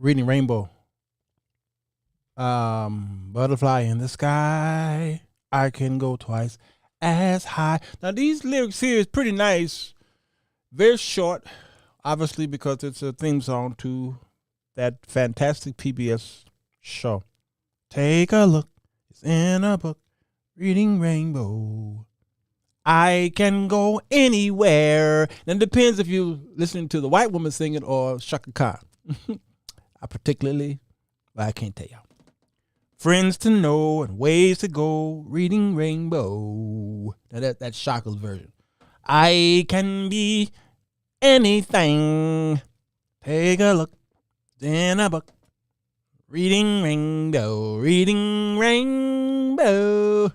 Reading Rainbow. Butterfly in the sky. I can go twice as high. Now these lyrics here is pretty nice. Very short, obviously because it's a theme song to that fantastic PBS show. Take a look. It's in a book. Reading Rainbow. I can go anywhere. And it depends if you're listening to the white woman singing or Shaka Khan. I can't tell y'all. Friends to know and ways to go. Reading Rainbow. Now that's Shaka's version. I can be anything. Take a look in a book. Reading Rainbow. Reading Rainbow.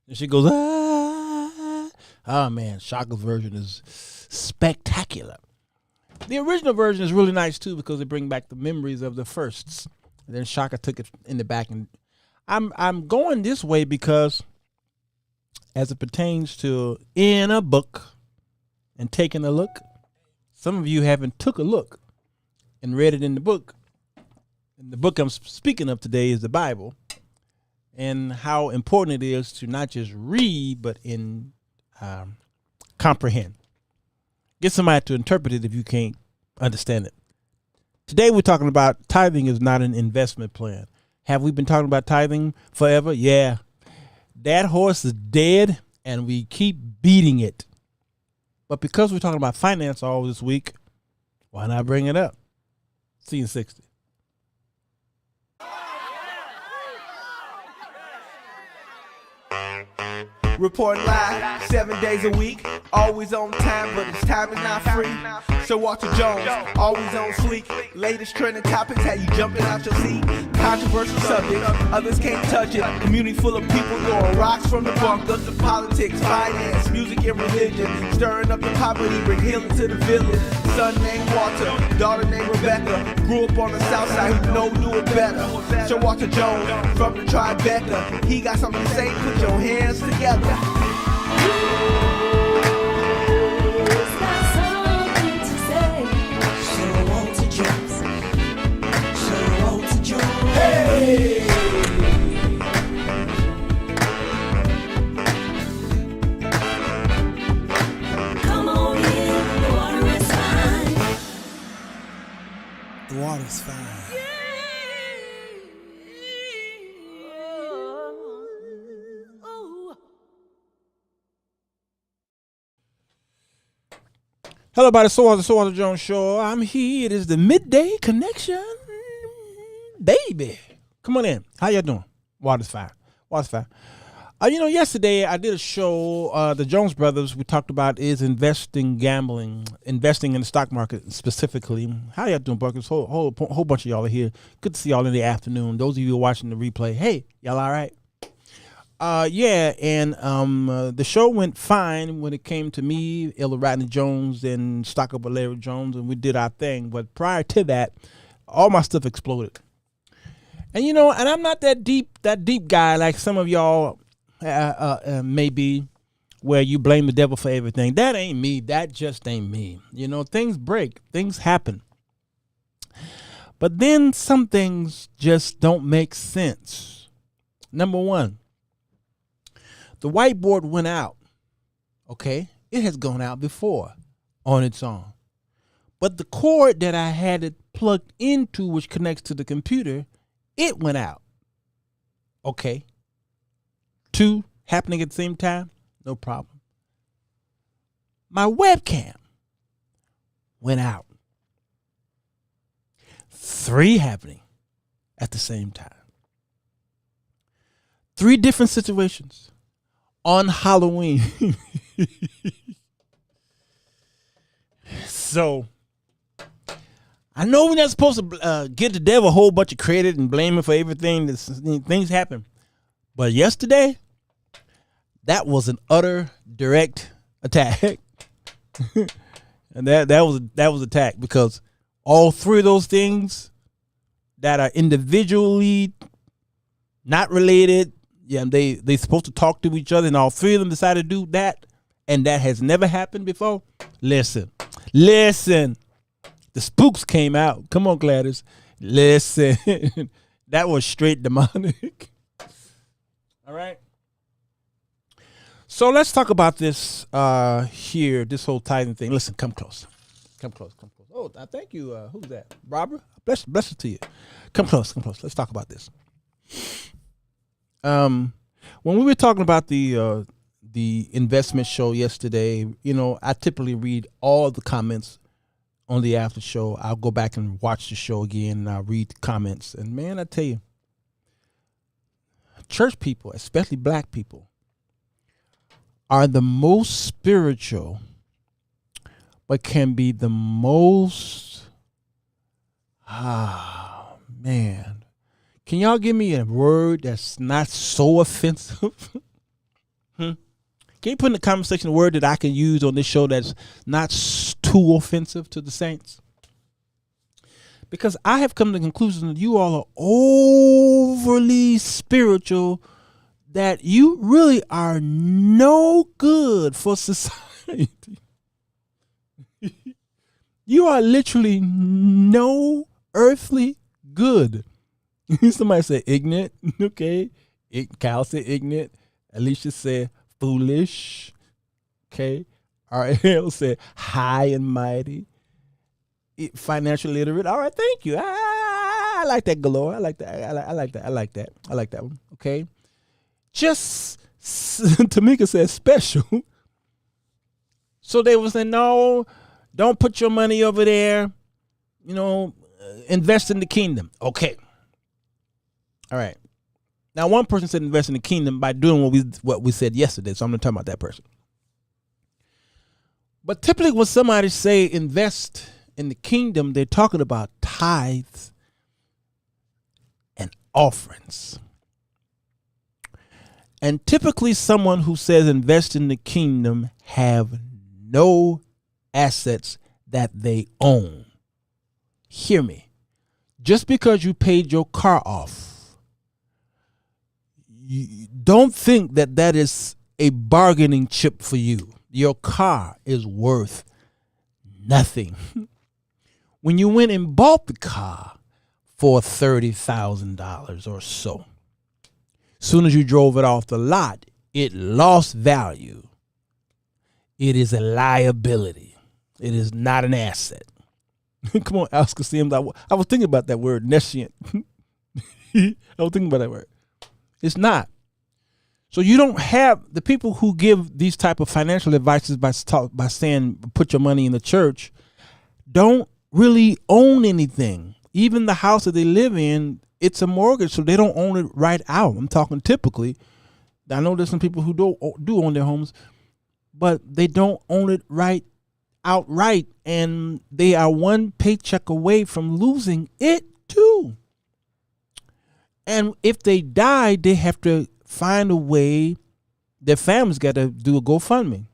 And she goes, ah. Oh, man, Shaka's version is spectacular. The original version is really nice, too, because it brings back the memories of the firsts. And then Shaka took it in the back. And I'm going this way because as it pertains to in a book and taking a look, some of you haven't took a look and read it in the book. And the book I'm speaking of today is the Bible. And how important it is to not just read, but comprehend. Get somebody to interpret it if you can't understand it. Today we're talking about tithing is not an investment plan. Have we been talking about tithing forever? Yeah. That horse is dead, and we keep beating it. But because we're talking about finance all this week, why not bring it up? See you in 60. Report live 7 days a week, always on time, but his time is not free. Sirwalterj Jones, always on fleek. Latest trending topics, how you jumping out your seat. Controversial subjects, others can't touch it. Community full of people throwing rocks from the bunkers to politics, finance, music, and religion. Stirring up the poverty, bring healing to the village. Son named Walter, daughter named Rebecca. Grew up on the south side, who knew it better. Sirwalterj Jones, from the Tribeca. He got something to say, put your hands together. Hey! Come on in, the water is fine. The water's fine. Hello, everybody. Sirwalterj Jones Show. I'm here. It is the Midday Connection, baby. Come on in. How y'all doing? Water's fine. Water's fine. Yesterday I did a show. The Jones Brothers. We talked about is gambling, investing in the stock market specifically. How y'all doing, Buckets? Whole bunch of y'all are here. Good to see y'all in the afternoon. Those of you who are watching the replay, hey, y'all all right? The show went fine when it came to me, Ella Rodney Jones, and Stock Up with Larry Jones, and we did our thing. But prior to that, all my stuff exploded. And and I'm not that deep guy like some of y'all may be, where you blame the devil for everything. That ain't me. That just ain't me. Things break, things happen. But then some things just don't make sense. Number one. The whiteboard went out, okay? It has gone out before on its own. But the cord that I had it plugged into, which connects to the computer, it went out. Okay. 2 happening at the same time, no problem. My webcam went out. 3 happening at the same time. 3 different situations. On Halloween. So, I know we're not supposed to give the devil a whole bunch of credit and blame him for everything. Things happen. But yesterday, that was an utter direct attack. And that was attack because all 3 of those things that are individually not related, they supposed to talk to each other, and all 3 of them decided to do that, and that has never happened before. Listen. The spooks came out. Come on, Gladys. Listen, that was straight demonic. All right. So let's talk about this here, this whole tithing thing. Listen, come close. Come close. Oh, thank you. Who's that? Barbara? Bless it to you. Come close. Let's talk about this. When we were talking about the investment show yesterday, I typically read all the comments on the after show. I'll go back and watch the show again, and I'll read the comments. And man, I tell you, church people, especially black people, are the most spiritual, but can be the most, man. Can y'all give me a word that's not so offensive? Can you put in the comment section a word that I can use on this show that's not too offensive to the saints? Because I have come to the conclusion that you all are overly spiritual, that you really are no good for society. You are literally no earthly good. Somebody said ignorant. Okay. Cal said ignorant. Alicia said foolish. Okay. RL said high and mighty. Financial literate. All right. Thank you. I like that galore. I like that. I like that. I like that one. Okay. Just Tamika said special. So they was saying, no, don't put your money over there. Invest in the kingdom. Okay. All right. Now, one person said invest in the kingdom by doing what we said yesterday. So I'm going to talk about that person. But typically when somebody say invest in the kingdom, they're talking about tithes and offerings. And typically someone who says invest in the kingdom have no assets that they own. Hear me. Just because you paid your car off, you don't think that is a bargaining chip for you. Your car is worth nothing. When you went and bought the car for $30,000 or so, soon as you drove it off the lot, it lost value. It is a liability. It is not an asset. Come on, Oscar Sims. I was thinking about that word, nescient. I was thinking about that word. It's not. So you don't have the people who give these type of financial advices by saying put your money in the church don't really own anything. Even the house that they live in, it's a mortgage, so they don't own it right out. I'm talking typically. I know there's some people who do own their homes, but they don't own it outright, and they are one paycheck away from losing it too. And if they die, they have to find a way. Their family's got to do a GoFundMe.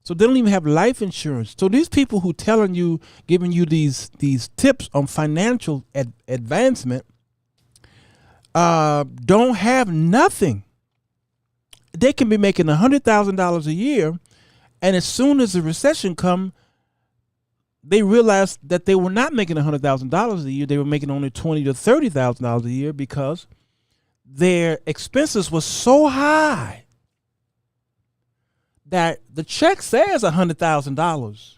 So they don't even have life insurance. So these people who giving you these tips on financial advancement, don't have nothing. They can be making $100,000 a year, and as soon as the recession come, they realized that they were not making $100,000 a year. They were making only $20,000 to $30,000 a year because their expenses were so high that the check says $100,000.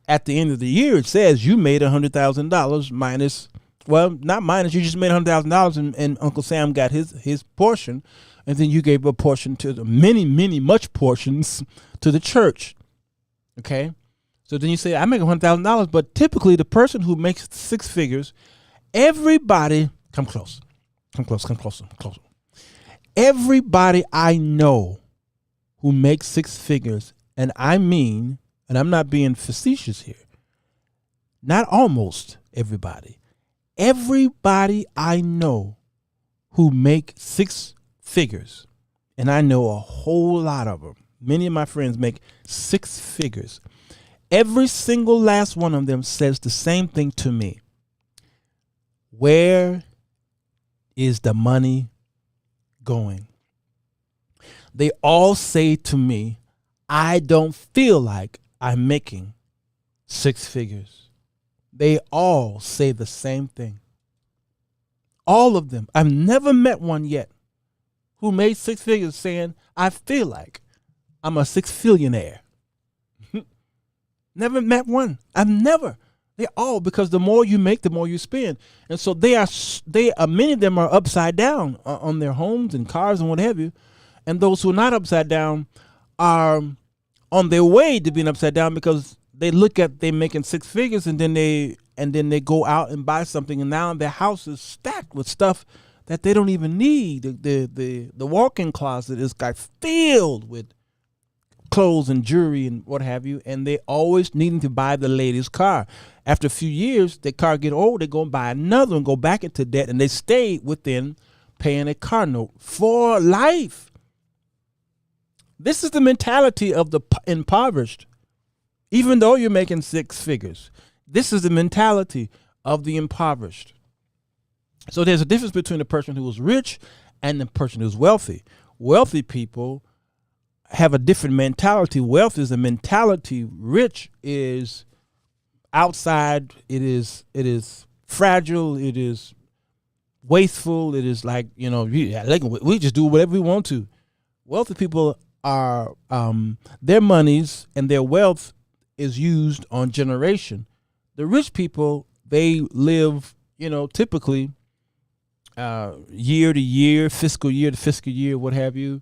At the end of the year, it says you made $100,000 minus, well, not minus, you just made $100,000 and Uncle Sam got his portion, and then you gave a portion to the much portions to the church. Okay? So then you say, I make $100,000, but typically the person who makes six figures, everybody, come closer. Everybody I know who makes six figures, and I mean, and I'm not being facetious here, not almost everybody I know who make six figures, and I know a whole lot of them. Many of my friends make six figures. Every single last one of them says the same thing to me. Where is the money going? They all say to me, I don't feel like I'm making six figures. they all say the same thing. All of them. I've never met one yet who made six figures saying, I feel like I'm a six-fillionaire. Never met one. I've never. They all, because the more you make, the more you spend. And so they are many of them are upside down on their homes and cars and what have you. And those who are not upside down are on their way to being upside down, because they look at they making six figures and then they go out and buy something, and now their house is stacked with stuff that they don't even need. The walk-in closet is got filled with clothes and jewelry and what have you, and they always needing to buy the latest car. After a few years, their car get old, they go and buy another and go back into debt, and they stay within paying a car note for life. This is the mentality of the impoverished. Even though you're making six figures, this is the mentality of the impoverished. So there's a difference between the person who is rich and the person who's wealthy. Wealthy people have a different mentality. Wealth is a mentality. Rich is outside. It is fragile. It is wasteful. It is like, we just do whatever we want to. Wealthy people are, their monies and their wealth is used on generation. The rich people, they live, typically year to year, fiscal year to fiscal year, what have you.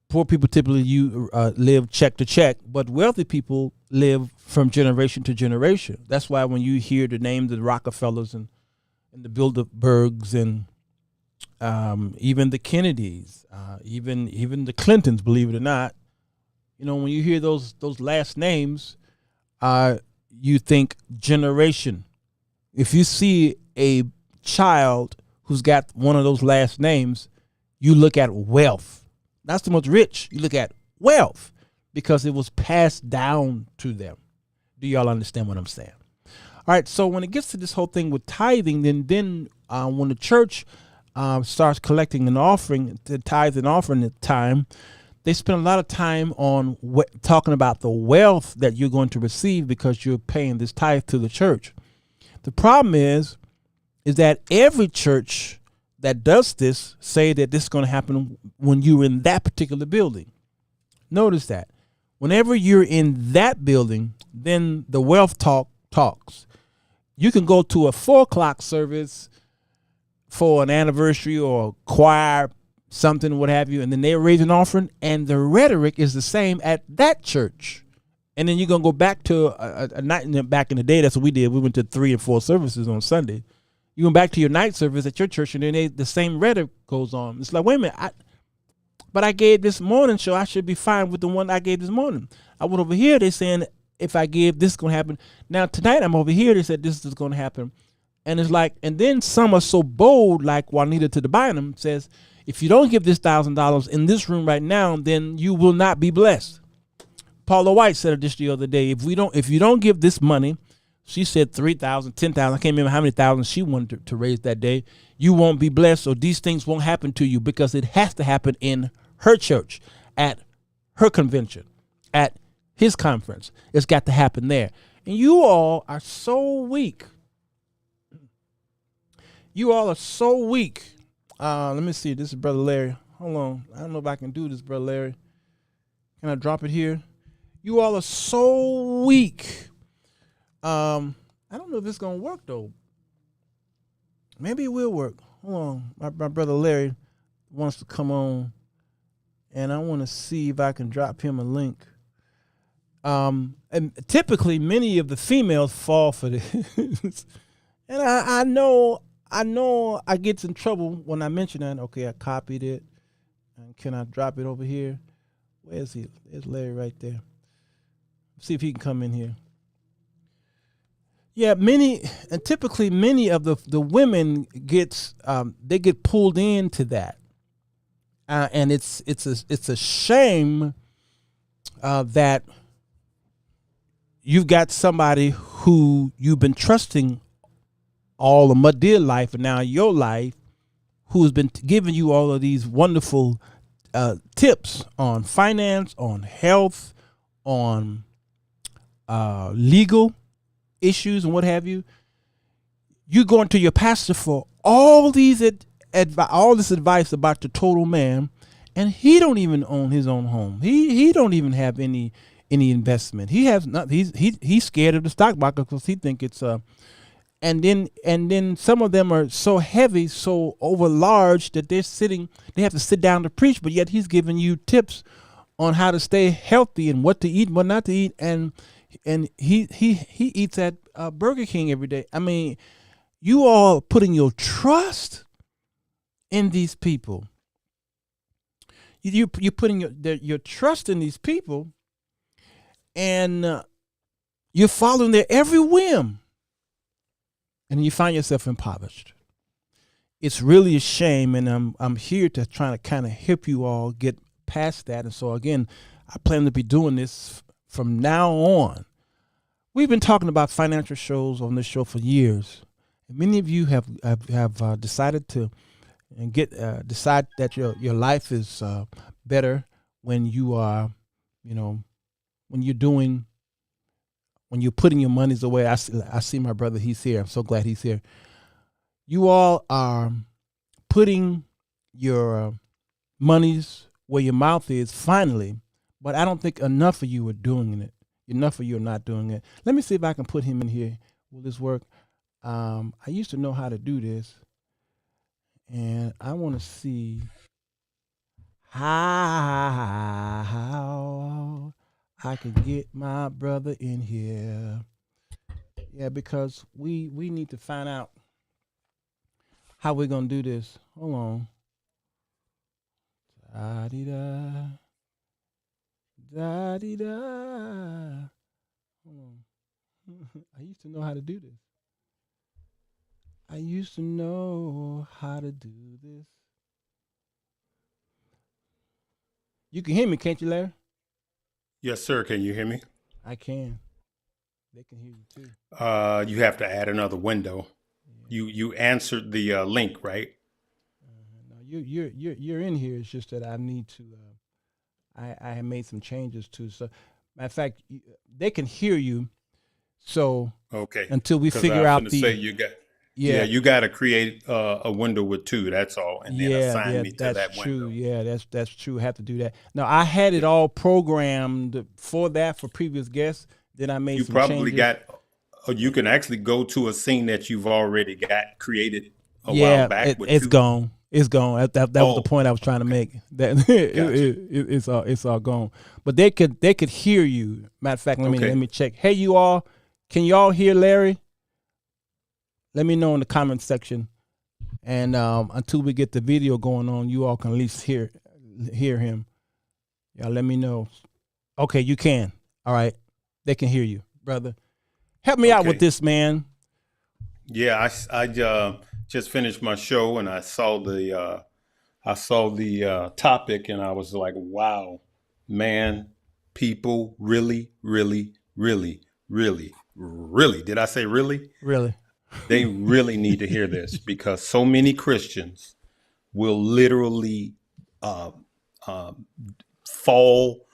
Poor people typically live check to check, but wealthy people live from generation to generation. That's why when you hear the names of the Rockefellers and the Bilderbergs and even the Kennedys, even the Clintons, believe it or not, when you hear those last names, you think generation. If you see a child who's got one of those last names, you look at wealth. Not so much rich. You look at wealth because it was passed down to them. Do y'all understand what I'm saying? All right. So when it gets to this whole thing with tithing, then when the church starts collecting an offering, the tithe and offering at the time, they spend a lot of time on talking about the wealth that you're going to receive because you're paying this tithe to the church. The problem is that every church that does this say that this is going to happen when you're in that particular building. Notice that. Whenever you're in that building, then the wealth talks. You can go to a 4:00 service for an anniversary or a choir, something, what have you, and then they raise an offering, and the rhetoric is the same at that church. And then you're going to go back to a night, back in the day, that's what we did. We went to 3 and 4 services on Sunday. You go back to your night service at your church, and then the same rhetoric goes on. It's like, wait a minute, but I gave this morning, so I should be fine with the one I gave this morning. I went over here, they're saying, if I give, this is going to happen. Now, tonight, I'm over here, they said this is going to happen. And it's like, and then some are so bold, like Juanita to the Bynum says, if you don't give this $1,000 in this room right now, then you will not be blessed. Paula White said this the other day, if you don't give this money, she said 3,000, 10,000. I can't remember how many thousands she wanted to raise that day. You won't be blessed, or these things won't happen to you, because it has to happen in her church, at her convention, at his conference. It's got to happen there. And you all are so weak. You all are so weak. Let me see. This is Brother Larry. Hold on. I don't know if I can do this, Brother Larry. Can I drop it here? You all are so weak. I don't know if it's going to work, though. Maybe it will work. Hold on. My brother Larry wants to come on, and I want to see if I can drop him a link. And typically, many of the females fall for this. And I know I get in trouble when I mention that. Okay, I copied it. And can I drop it over here? Where is he? There's Larry right there. See if he can come in here. Yeah, typically many of the women they get pulled into that, and it's a shame that you've got somebody who you've been trusting all of my dear life, and now your life, who's been giving you all of these wonderful tips on finance, on health, on legal. issues and what have you, you going to your pastor for all these all this advice about the total man, and he don't even own his own home. He don't even have any investment. He has not. He's scared of the stock market because he think it's and then some of them are so heavy, so over large that they have to sit down to preach, but yet he's giving you tips on how to stay healthy and what to eat and what not to eat, and he eats at Burger King every day. I mean, you all putting your trust in these people. You're putting your trust in these people, and you're following their every whim, and you find yourself impoverished. It's really a shame, and I'm here to try to kind of help you all get past that. And so again, I plan to be doing this from now on. We've been talking about financial shows on this show for years. And many of you have decided to and decide that your life is better when you are, when you're putting your monies away. I see my brother. He's here. I'm so glad he's here. You all are putting your monies where your mouth is finally, but I don't think enough of you are doing it. Enough of you are not doing it. Let me see if I can put him in here. Will this work? I used to know how to do this, and I want to see how I can get my brother in here. Yeah, because we need to find out how we're going to do this. Hold on. Da-dee-da. Da-dee-da. Hold on. I used to know how to do this. You can hear me, can't you, Larry? Yes, sir. Can you hear me? I can. They can hear you too. You have to add another window. Yeah. You answered the link, right? No, you're in here. It's just that I need to. I have made some changes too. So, matter of fact, they can hear you. So okay, until we figure out the. Say you got. Yeah, you got to create a window with two. That's all, and then assign me to that window. Yeah, that's true. I have to do that. Now I had it all programmed for previous guests. Then I made. You some probably changes. You can actually go to a scene that you've already got created a while back. It's gone. It's gone. That was the point I was trying to make. That gotcha. It's all gone. But they could hear you. Matter of fact, let me check. Hey, you all, can you all hear Larry? Let me know in the comment section, and until we get the video going on, you all can at least hear him. Y'all, let me know. Okay, you can. All right, they can hear you, brother. Help me out with this, man. Yeah, I just finished my show, and I saw the topic, and I was like, wow, man, people really, really, really, really, really. Did I say really? Really. They really need to hear this, because so many Christians will literally fall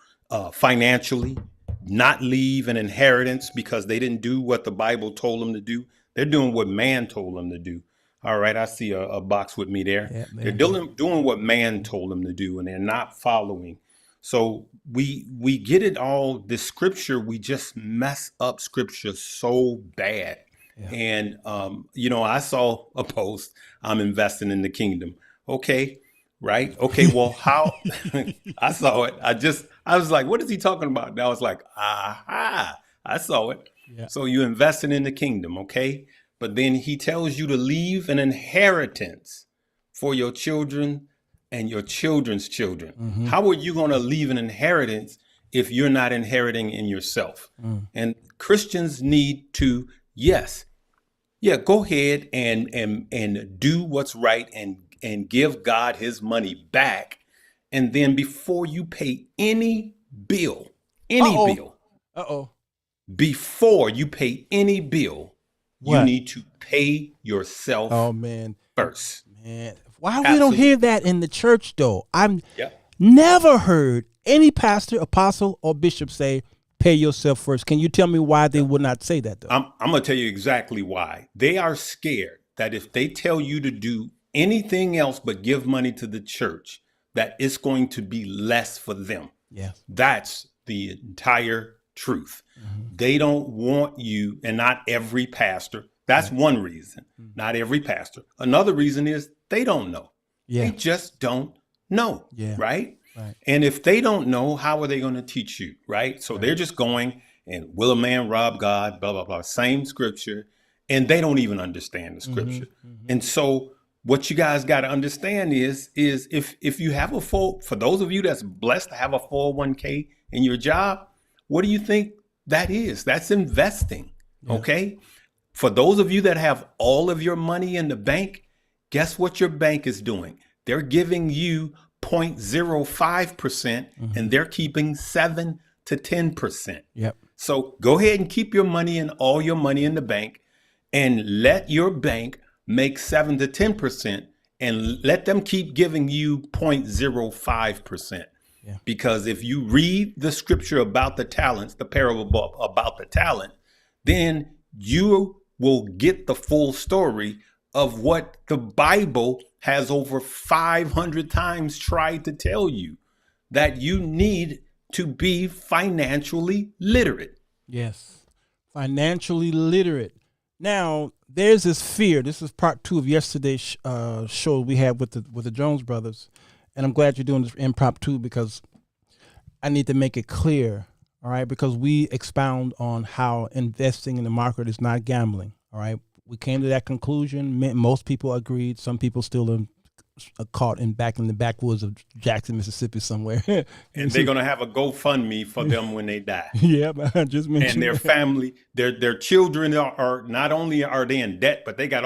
financially, not leave an inheritance because they didn't do what the Bible told them to do. They're doing what man told them to do. All right, I see a box with me there. Yeah, they're doing what man told them to do, and they're not following. So we get it all. The scripture, we just mess up scripture so bad. Yeah. And, I saw a post, I'm investing in the kingdom. Okay. Right. Okay. Well, how I saw it. I was like, what is he talking about? And I was like, aha, I saw it. Yeah. So you're investing in the kingdom. Okay. But then he tells you to leave an inheritance for your children and your children's children. Mm-hmm. How are you going to leave an inheritance if you're not inheriting in yourself? Mm. And Christians need to, go ahead and do what's right and give God his money back. And then before you pay any bill, before you pay any bill, you need to pay yourself first. Man, why we don't hear that in the church though? I've never heard any pastor, apostle, or bishop say, pay yourself first. Can you tell me why they would not say that though? I'm going to tell you exactly why. They are scared that if they tell you to do anything else but give money to the church, that it's going to be less for them. Yeah. That's the entire truth. They don't want you, and not every pastor. That's one reason. Not every pastor. Another reason is they don't know. Yeah. They just don't know. Yeah. Right? Right. And if they don't know, how are they going to teach you? Right? So they're just going and will a man rob God? Blah, blah, blah. Same scripture. And they don't even understand the scripture. And so what you guys got to understand is if you have for those of you that's blessed to have a 401k in your job, what do you think that is? That's investing. Yeah. Okay. For those of you that have all of your money in the bank, guess what your bank is doing? They're giving you 0.05% and they're keeping 7 to 10%. Yep. So go ahead and keep your money in all your money in the bank and let your bank make 7 to 10% and let them keep giving you 0.05%. Yeah. Because if you read the scripture about the talents, the parable about the talent, then you will get the full story of what the Bible has over 500 times tried to tell you, that you need to be financially literate. Yes. Financially literate. Now, there's this fear. This is part 2 of yesterday's show we had with the Jones brothers. And I'm glad you're doing this impromptu because I need to make it clear, all right? Because we expound on how investing in the market is not gambling, all right? We came to that conclusion. Most people agreed. Some people still are caught in the backwoods of Jackson, Mississippi somewhere. And they're going to have a GoFundMe for them when they die. Yeah, but I just mentioned. And their family, their children are not only are they in debt, but they got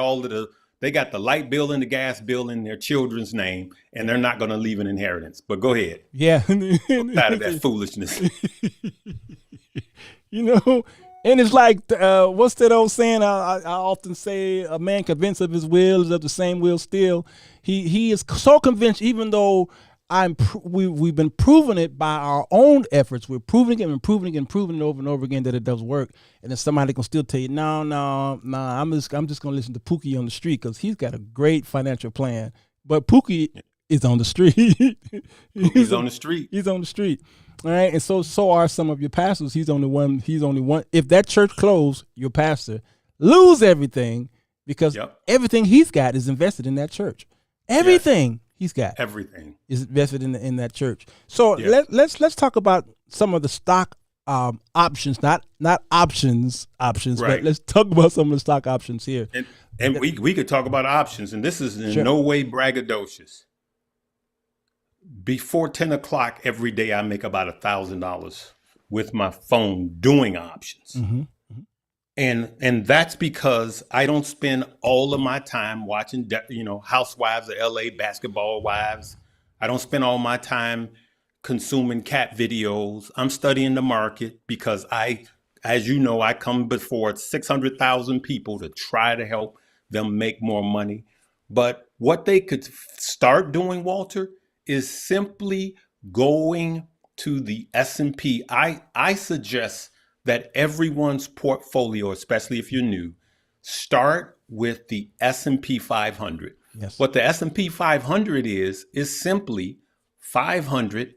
they got the light bill and the gas bill in their children's name, and they're not going to leave an inheritance. But go ahead. Yeah. I'm tired of that foolishness. You know, and it's like, what's that old saying? I often say, a man convinced of his will is of the same will still. He is so convinced, even though we've been proving it by our own efforts. We're proving it and proving it and proving it over and over again that it does work. And then somebody can still tell you, no, I'm just going to listen to Pookie on the street because he's got a great financial plan. But Pookie is on the street. He's on the street. He's on the street. All right. And so are some of your pastors. He's only one. If that church closed, your pastor lose everything because everything he's got is invested in that church. Everything he's got. Everything is invested in that church. So let's talk about some of the stock options, not options, right. But let's talk about some of the stock options here. And we could talk about options, and this is in no way braggadocious. Before 10 o'clock every day, I make about $1,000 with my phone doing options. Mm-hmm. And that's because I don't spend all of my time watching, Housewives of LA, Basketball Wives. I don't spend all my time consuming cat videos. I'm studying the market because as you know, I come before 600,000 people to try to help them make more money. But what they could start doing, Walter, is simply going to the S&P. I suggest that everyone's portfolio, especially if you're new, start with the S&P 500. Yes. What the S&P 500 is simply 500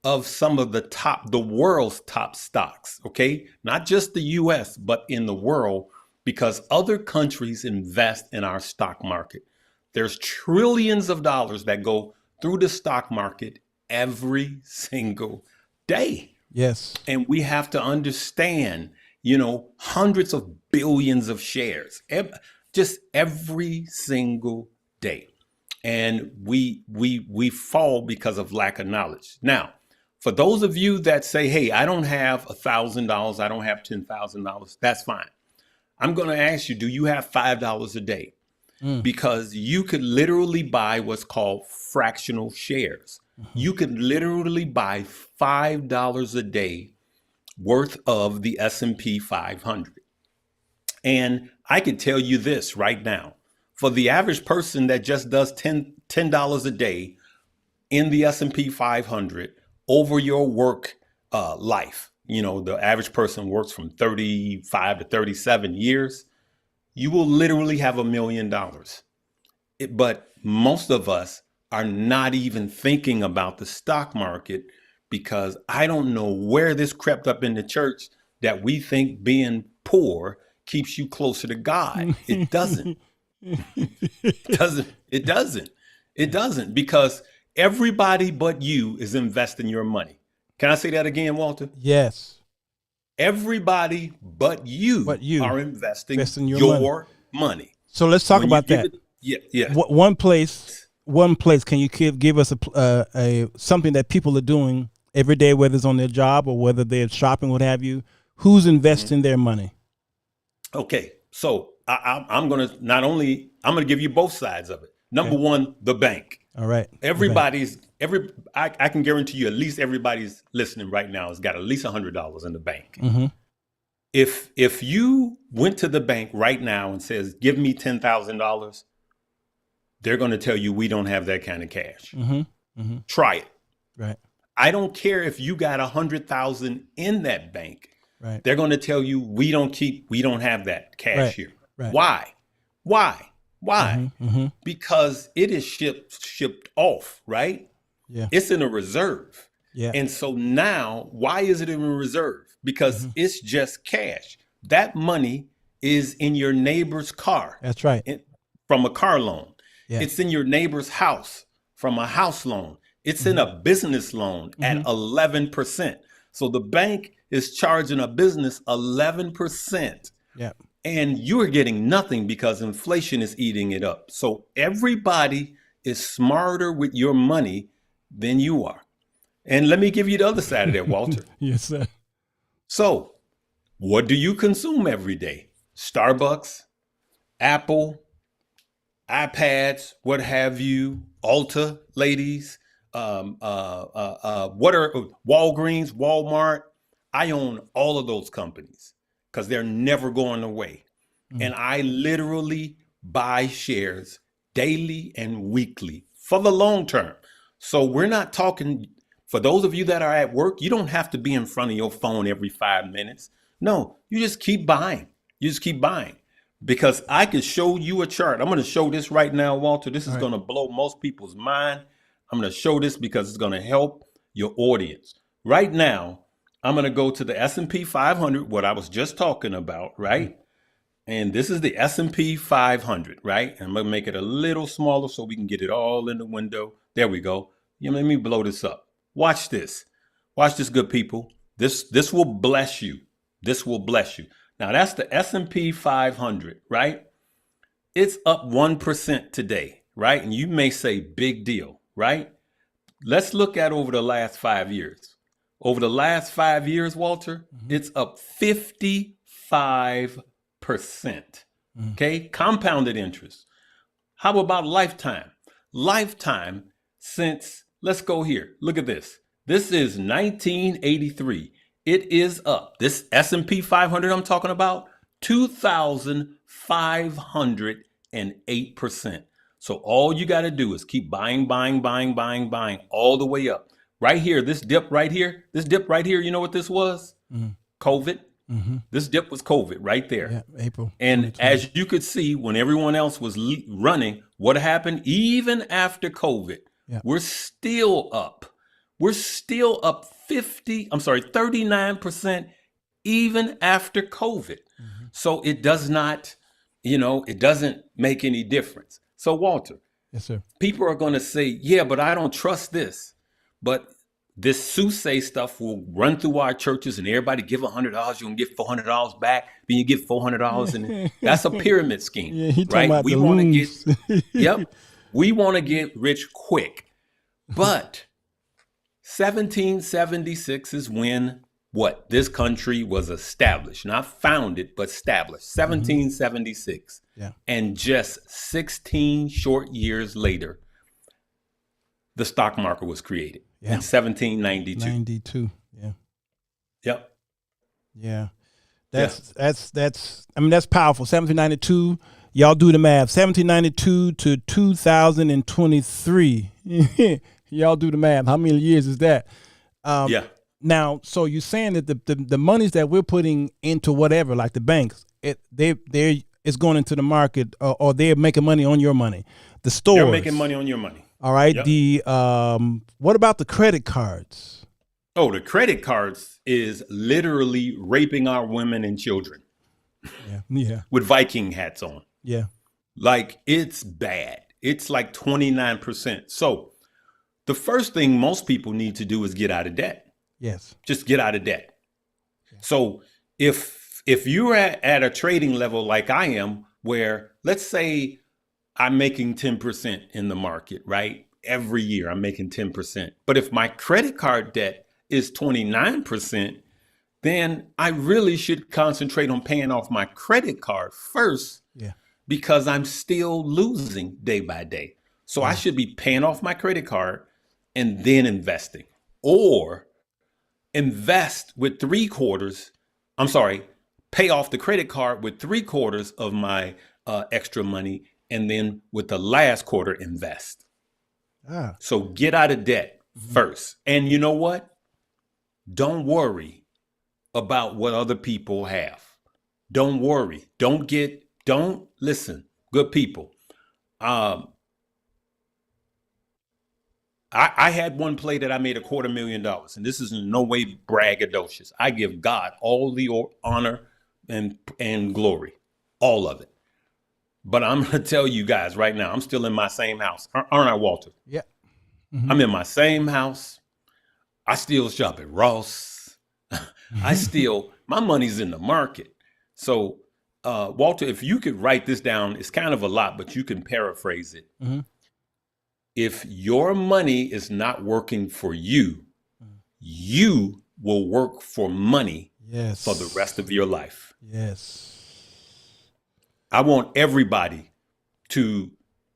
of some of the world's top stocks, okay? Not just the US, but in the world, because other countries invest in our stock market. There's trillions of dollars that go through the stock market every single day. Yes. And we have to understand, hundreds of billions of shares, just every single day. And we fall because of lack of knowledge. Now, for those of you that say, hey, I don't have $1,000, I don't have $10,000, that's fine. I'm going to ask you, do you have $5 a day? Because you could literally buy what's called fractional shares. Mm-hmm. You could literally buy $5 a day worth of the S&P 500. And I can tell you this right now, for the average person that just does $10 a day in the S&P 500 over your work life, the average person works from 35 to 37 years, you will literally have $1 million. But most of us are not even thinking about the stock market, because I don't know where this crept up in the church that we think being poor keeps you closer to God. It doesn't. It doesn't, because everybody but you is investing your money. Can I say that again, Walter? Yes. Everybody but you are investing your money. So let's talk about that. Yeah. One place. Can you give us a something that people are doing every day, whether it's on their job or whether they're shopping, what have you? Who's investing their money? Okay, so I'm gonna give you both sides of it. Number one, the bank. All right. I can guarantee you at least everybody's listening right now has got at least $100 in the bank. Mm-hmm. If you went to the bank right now and says, give me $10,000, they're going to tell you we don't have that kind of cash. Mm-hmm. Mm-hmm. Try it. Right. I don't care if you got 100,000 in that bank. Right. They're going to tell you we don't have that cash here. Right. Why? Mm-hmm. Mm-hmm. Because it is shipped off, right? Yeah. It's in a reserve. Yeah. And so now, why is it in a reserve? Because it's just cash. That money is in your neighbor's car. That's right. From a car loan. Yeah. It's in your neighbor's house from a house loan. It's in a business loan at 11%. So the bank is charging a business 11%. Yeah. And you're getting nothing because inflation is eating it up. So everybody is smarter with your money than you are. And let me give you the other side of that, Walter. Yes, sir. So what do you consume every day? Starbucks, Apple, iPads, what have you, Ulta, ladies, what are Walgreens, Walmart? I own all of those companies because they're never going away. And I literally buy shares daily and weekly for the long term. So we're not talking, for those of you that are at work, you don't have to be in front of your phone every 5 minutes. No, you just keep buying. Because I could show you a chart. I'm going to show this right now, Walter. This is going to blow most people's mind. I'm going to show this because it's going to help your audience. Right now, I'm going to go to the S&P 500, what I was just talking about, right? And this is the S&P 500, right? And I'm going to make it a little smaller so we can get it all in the window. There we go. Let me blow this up. Watch this. Watch this, good people. This will bless you. This will bless you. Now, that's the S&P 500, right? It's up 1% today, right? And you may say, big deal, right? Let's look at over the last 5 years. Over the last 5 years, Walter, it's up 55%. Okay, compounded interest. How about lifetime? Lifetime since, let's go here. Look at this. This is 1983. It is up. This S&P 500 I'm talking about, 2,508%. So all you got to do is keep buying all the way up. Right here, this dip right here, you know what this was? COVID. This dip was COVID right there. Yeah, April. And as you could see, when everyone else was running, what happened? Even after COVID, we're still up. We're still up 39% even after COVID. So it does not, it doesn't make any difference. So Walter, yes, sir. People are going to say, yeah, but I don't trust this. But this soothsay stuff will run through our churches and everybody give $100, you're going to get $400 back. Then you get $400 and that's a pyramid scheme, right? We want to get, we want to get rich quick. But 1776 is when this country was established, not founded, but established, 1776. Yeah. And just 16 short years later, the stock market was created in 1792. 92. Yeah. Yep. Yeah. That's powerful. 1792. Y'all do the math. 1792 to 2023. Y'all do the math. How many years is that? Now, so you're saying that the monies that we're putting into whatever, like the banks, it's going into the market, or they're making money on your money. The stores, They're making money on your money. All right. Yep. The what about the credit cards? Oh, the credit cards is literally raping our women and children. Yeah. With Viking hats on. Yeah. Like, it's bad. It's like 29%. So the first thing most people need to do is get out of debt. Yes. Just get out of debt. Yeah. So if you're at a trading level like I am, where let's say I'm making 10% in the market, right? Every year I'm making 10%. But if my credit card debt is 29%, then I really should concentrate on paying off my credit card first. Yeah. Because I'm still losing day by day. So I should be paying off my credit card and then investing, or invest with 3/4. Pay off the credit card with 3/4 of my extra money, and then with the last quarter invest. So get out of debt first. And you know what? Don't worry about what other people have. Don't worry. Don't listen, good people. I had one play that I made $250,000, and this is in no way braggadocious. I give God all the honor and glory, all of it. But I'm going to tell you guys right now, I'm still in my same house. Aren't I, Walter? Yeah. Mm-hmm. I'm in my same house. I still shop at Ross. My money's in the market. So, Walter, if you could write this down, it's kind of a lot, but you can paraphrase it. Mm-hmm. If your money is not working for you, you will work for money for the rest of your life. Yes. I want everybody.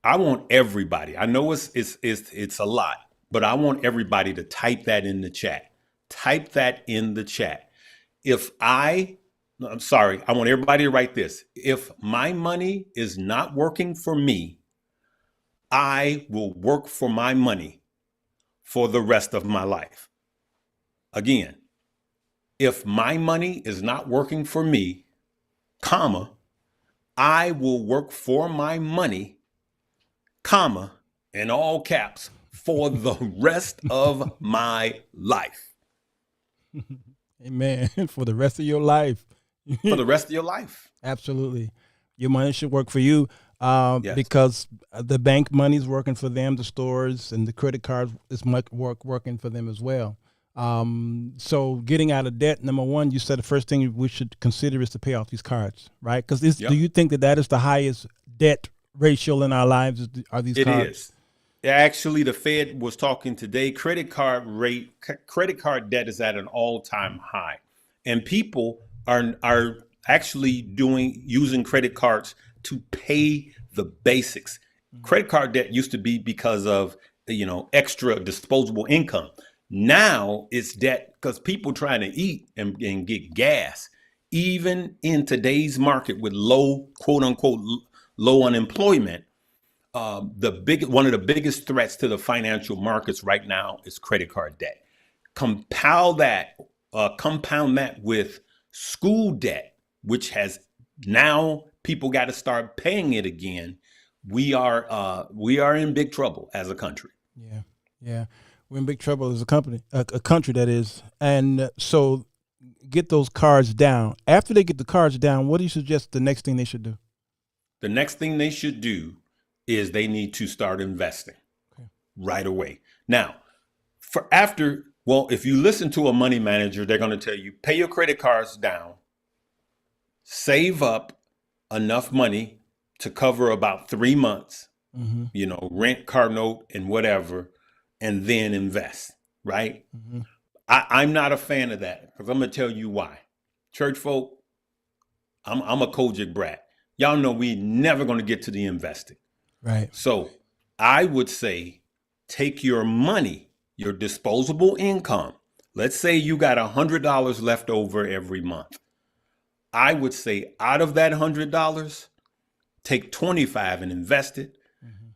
I know it's a lot, but I want everybody to type that in the chat. Type that in the chat. I want everybody to write this. If my money is not working for me, I will work for my money for the rest of my life. Again, if my money is not working for me, comma, I will work for my money, comma, in all caps, for the rest of my life. Amen. For the rest of your life. For the rest of your life. Absolutely. Your money should work for you because the bank money is working for them, the stores and the credit cards is working for them as well. So getting out of debt, number one, you said the first thing we should consider is to pay off these cards, right? Because do you think that is the highest debt ratio in our lives? Are these cards? It is. Actually, the Fed was talking today. Credit card debt is at an all-time high, and people are actually using credit cards to pay the basics. Mm-hmm. Credit card debt used to be because of extra disposable income. Now it's debt because people trying to eat and get gas. Even in today's market with low, quote unquote, low unemployment, one of the biggest threats to the financial markets right now is credit card debt. Compound that with school debt, which has now people got to start paying it again. We are in big trouble as a country. Yeah. We're in big trouble as a country that is. And so get those cards down. After they get the cards down, what do you suggest the next thing they should do? The next thing they should do is they need to start investing right away. Now, if you listen to a money manager, they're going to tell you, pay your credit cards down, save up enough money to cover about 3 months, rent, car note, and whatever, and then invest, right? Mm-hmm. I'm not a fan of that because I'm going to tell you why. Church folk, I'm a Kojic brat. Y'all know we never going to get to the investing. Right. So I would say take your money, your disposable income. Let's say you got $100 left over every month. I would say out of that $100, take 25 and invest it,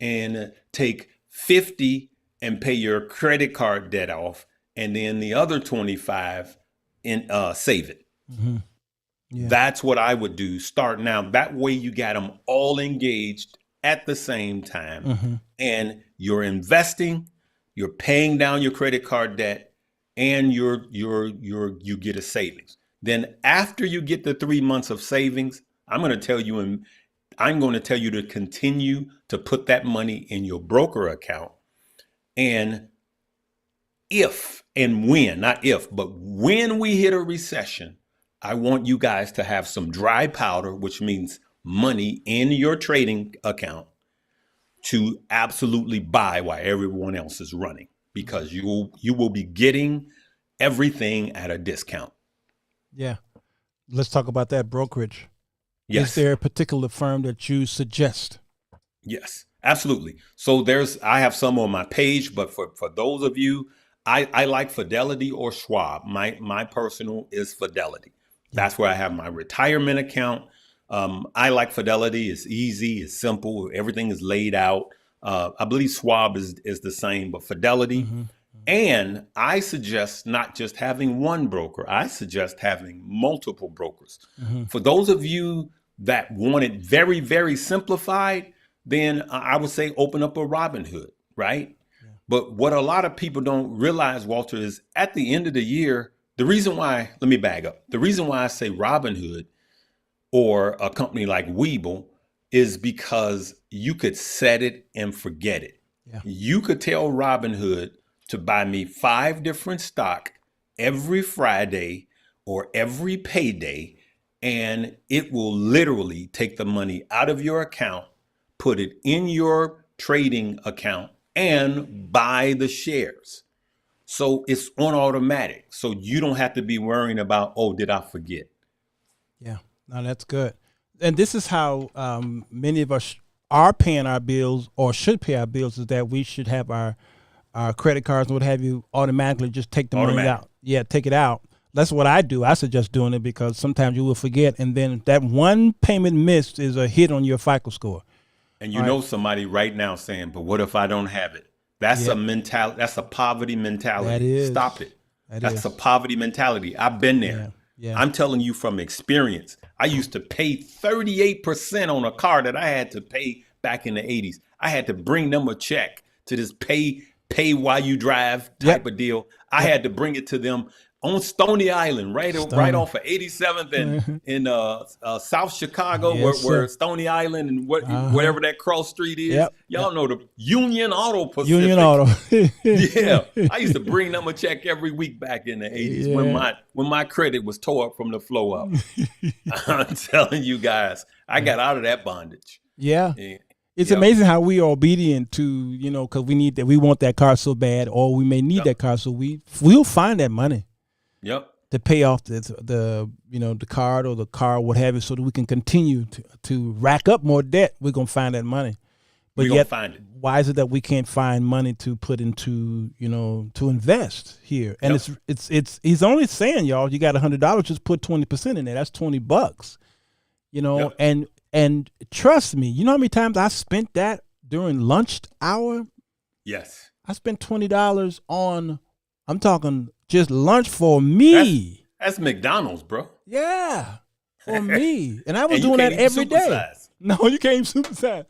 and take 50 and pay your credit card debt off, and then the other 25 in save it. Mm-hmm. Yeah. That's what I would do. Start now. That way you got them all engaged at the same time. Mm-hmm. And you're investing, you're paying down your credit card debt, and you get a savings. Then after you get the 3 months of savings, I'm going to tell you to continue to put that money in your broker account. And if and when, not if, but when we hit a recession, I want you guys to have some dry powder, which means money in your trading account to absolutely buy while everyone else is running, because you will be getting everything at a discount. Yeah. Let's talk about that brokerage. Yes. Is there a particular firm that you suggest? Yes, absolutely. So I have some on my page, but for those of you, I like Fidelity or Schwab. My personal is Fidelity. That's where I have my retirement account. I like Fidelity. It's easy. It's simple. Everything is laid out. I believe Schwab is the same, but Fidelity. Mm-hmm. And I suggest not just having one broker. I suggest having multiple brokers. Mm-hmm. For those of you that want it very, very simplified, then I would say open up a Robinhood, right? Yeah. But what a lot of people don't realize, Walter, is at the end of the year, let me back up. The reason why I say Robinhood or a company like Webull is because you could set it and forget it. Yeah. You could tell Robinhood to buy me 5 different stock every Friday or every payday, and it will literally take the money out of your account, put it in your trading account, and buy the shares. So it's on automatic. So you don't have to be worrying about, oh, did I forget? Yeah, no, that's good. And this is how many of us are paying our bills or should pay our bills, is that we should have our credit cards and what have you automatically just take the money out. Yeah, take it out. That's what I do. I suggest doing it because sometimes you will forget, and then that one payment missed is a hit on your FICO score. And you know somebody right now saying, but what if I don't have it? That's a mentality. That's a poverty mentality. That is. Stop it. That's a poverty mentality. I've been there. Yeah. I'm telling you from experience. I used to pay 38% on a car that I had to pay back in the 80s. I had to bring them a check to this pay while you drive type of deal. I had to bring it to them on Stony Island, right off of 87th in South Chicago, where Stony Island and whatever that cross street is. Y'all know the Union Auto Pacific. Union Auto. Yeah, I used to bring them a check every week back in the 80s when my credit was tore up from the flow up. I'm telling you guys, I got out of that bondage. Yeah. It's amazing how we are obedient to, because we want that car so bad, or we may need that car, so we'll find that money. Yep. To pay off the card or the car, what have you, so that we can continue to rack up more debt. We're gonna find that money, but we're gonna find it. Why is it that we can't find money to put into to invest here? And it's he's only saying, y'all, you got $100, just put 20% in there. That's $20. And trust me, you know how many times I spent that during lunch hour? Yes. I spent $20 on, I'm talking just lunch for me. That's McDonald's, bro. Yeah, for me. And I was doing that every day. No, you can't even supersize.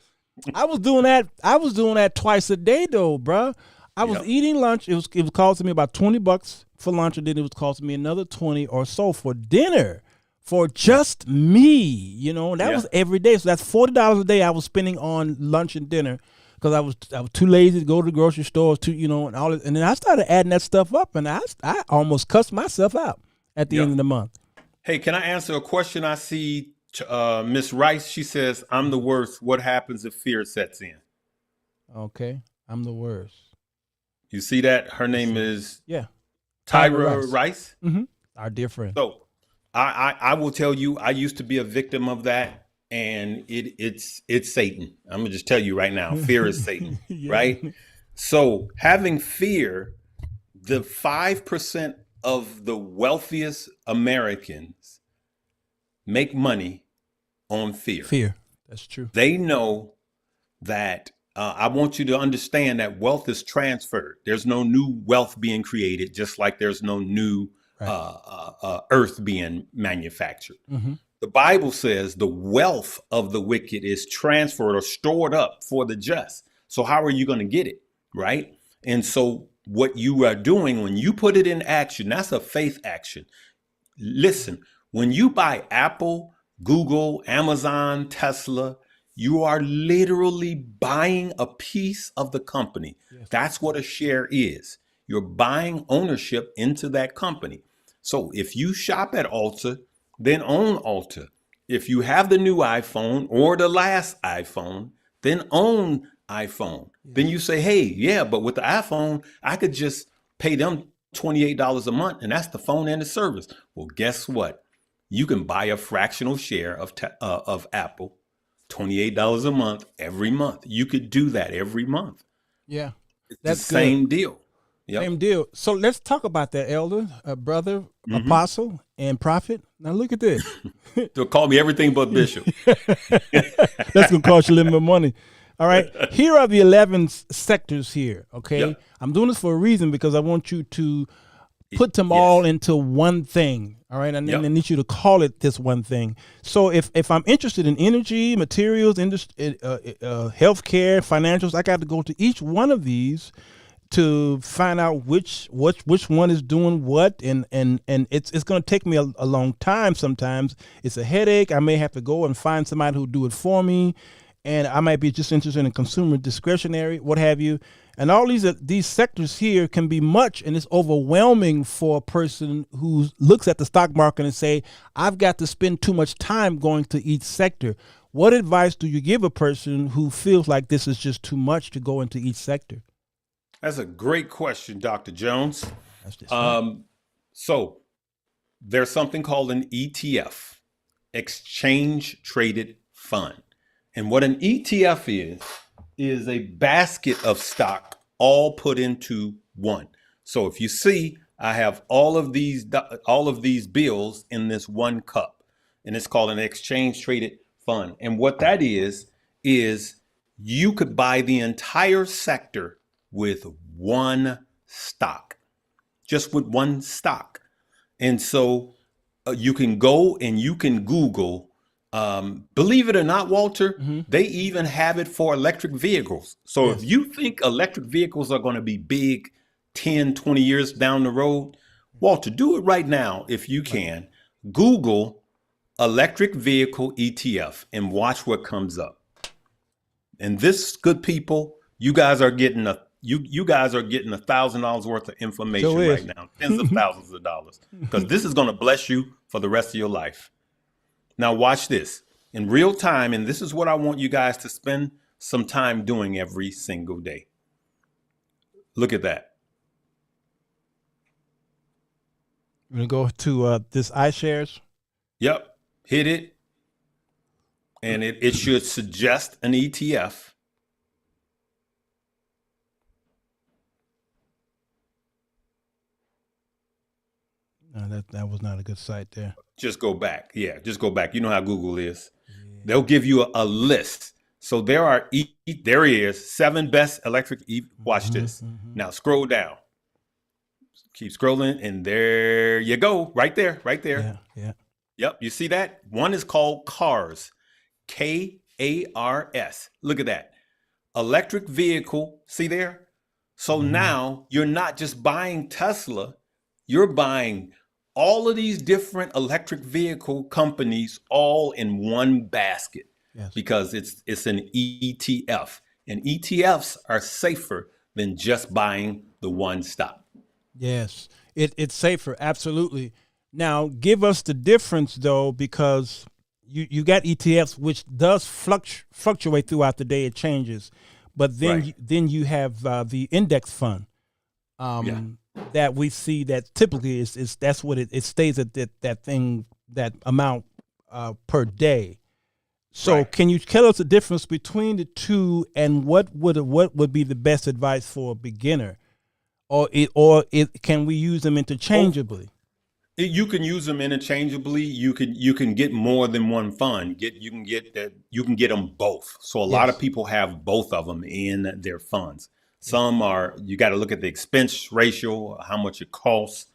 I was doing that twice a day though, bro. I was eating lunch. It was costing me about $20 for lunch, and then it was costing me another 20 or so for dinner. For just me, that was every day. So that's $40 a day I was spending on lunch and dinner because I was too lazy to go to the grocery store, and all this. And then I started adding that stuff up, and I almost cussed myself out at the end of the month. Hey, can I answer a question? I see Miss Rice. She says, "I'm the worst. What happens if fear sets in?" Okay, I'm the worst. You see that? Her name is Tyra Rice. Mm-hmm. Our dear friend. So. I will tell you, I used to be a victim of that, and it's Satan. I'm gonna just tell you right now, fear is Satan, right? So having fear, the 5% of the wealthiest Americans make money on fear. Fear, that's true. They know that I want you to understand that wealth is transferred. There's no new wealth being created, just like there's no new earth being manufactured. Mm-hmm. The Bible says the wealth of the wicked is transferred or stored up for the just. So how are you going to get it? Right. And so what you are doing when you put it in action, that's a faith action. Listen, when you buy Apple, Google, Amazon, Tesla, you are literally buying a piece of the company. Yes. That's what a share is. You're buying ownership into that company. So if you shop at Ulta, then own Ulta. If you have the new iPhone or the last iPhone, then own iPhone. Yes. Then you say, hey, yeah, but with the iPhone, I could just pay them $28 a month, and that's the phone and the service. Well, guess what? You can buy a fractional share of Apple, $28 a month every month. You could do that every month. Yeah, that's the same deal. Yep. Same deal. So let's talk about that, elder, brother, apostle, and prophet. Now look at this. They'll call me everything but bishop. That's gonna cost you a little bit of money. All right. Here are the 11 sectors here. Okay. Yep. I'm doing this for a reason because I want you to put them all into one thing. All right. And then I need you to call it this one thing. So if I'm interested in energy, materials, industry, healthcare, financials, I got to go to each one of these to find out which one is doing what, and it's going to take me a long time. Sometimes it's a headache. I may have to go and find somebody who'll do it for me, and I might be just interested in consumer discretionary, what have you. And all these sectors here can be much, and it's overwhelming for a person who looks at the stock market and say, I've got to spend too much time going to each sector. What advice do you give a person who feels like this is just too much to go into each sector? That's a great question, Dr. Jones. So there's something called an ETF, exchange traded fund. And what an ETF is a basket of stock all put into one. So if you see, I have all of these bills in this one cup, and it's called an exchange traded fund. And what that is you could buy the entire sector with one stock, just with one stock. And so you can go and you can Google, believe it or not, Walter, they even have it for electric vehicles. So if you think electric vehicles are going to be big 10, 20 years down the road, Walter, do it right now if you can. Google electric vehicle ETF and watch what comes up. And this, good people, you guys are getting $1,000 worth of information right now, tens of thousands of dollars, because this is going to bless you for the rest of your life. Now watch this in real time, and this is what I want you guys to spend some time doing every single day. Look at that. I'm gonna go to this iShares. Yep, hit it, and it should suggest an ETF. That was not a good site there. Just go back. Yeah, just go back. You know how Google is. Yeah. They'll give you a list. So there he is, 7 best electric. Watch this. Now scroll down. Keep scrolling, and there you go. Right there. Yeah. Yep. You see that? One is called CARS. KARS. Look at that. Electric vehicle. See there? So now you're not just buying Tesla. You're buying all of these different electric vehicle companies all in one basket, because it's an ETF, and ETFs are safer than just buying the one stock. Yes, it's safer. Absolutely. Now give us the difference though, because you got ETFs, which does fluctuate throughout the day. It changes, but then you have the index fund. That we see that typically is that's what it stays at that amount per day. So can you tell us the difference between the two, and what would be the best advice for a beginner, or can we use them interchangeably? You can use them interchangeably. You can get more than one fund. You can get them both. So a lot of Yes. people have both of them in their funds. Some are, you got to look at the expense ratio, how much it costs.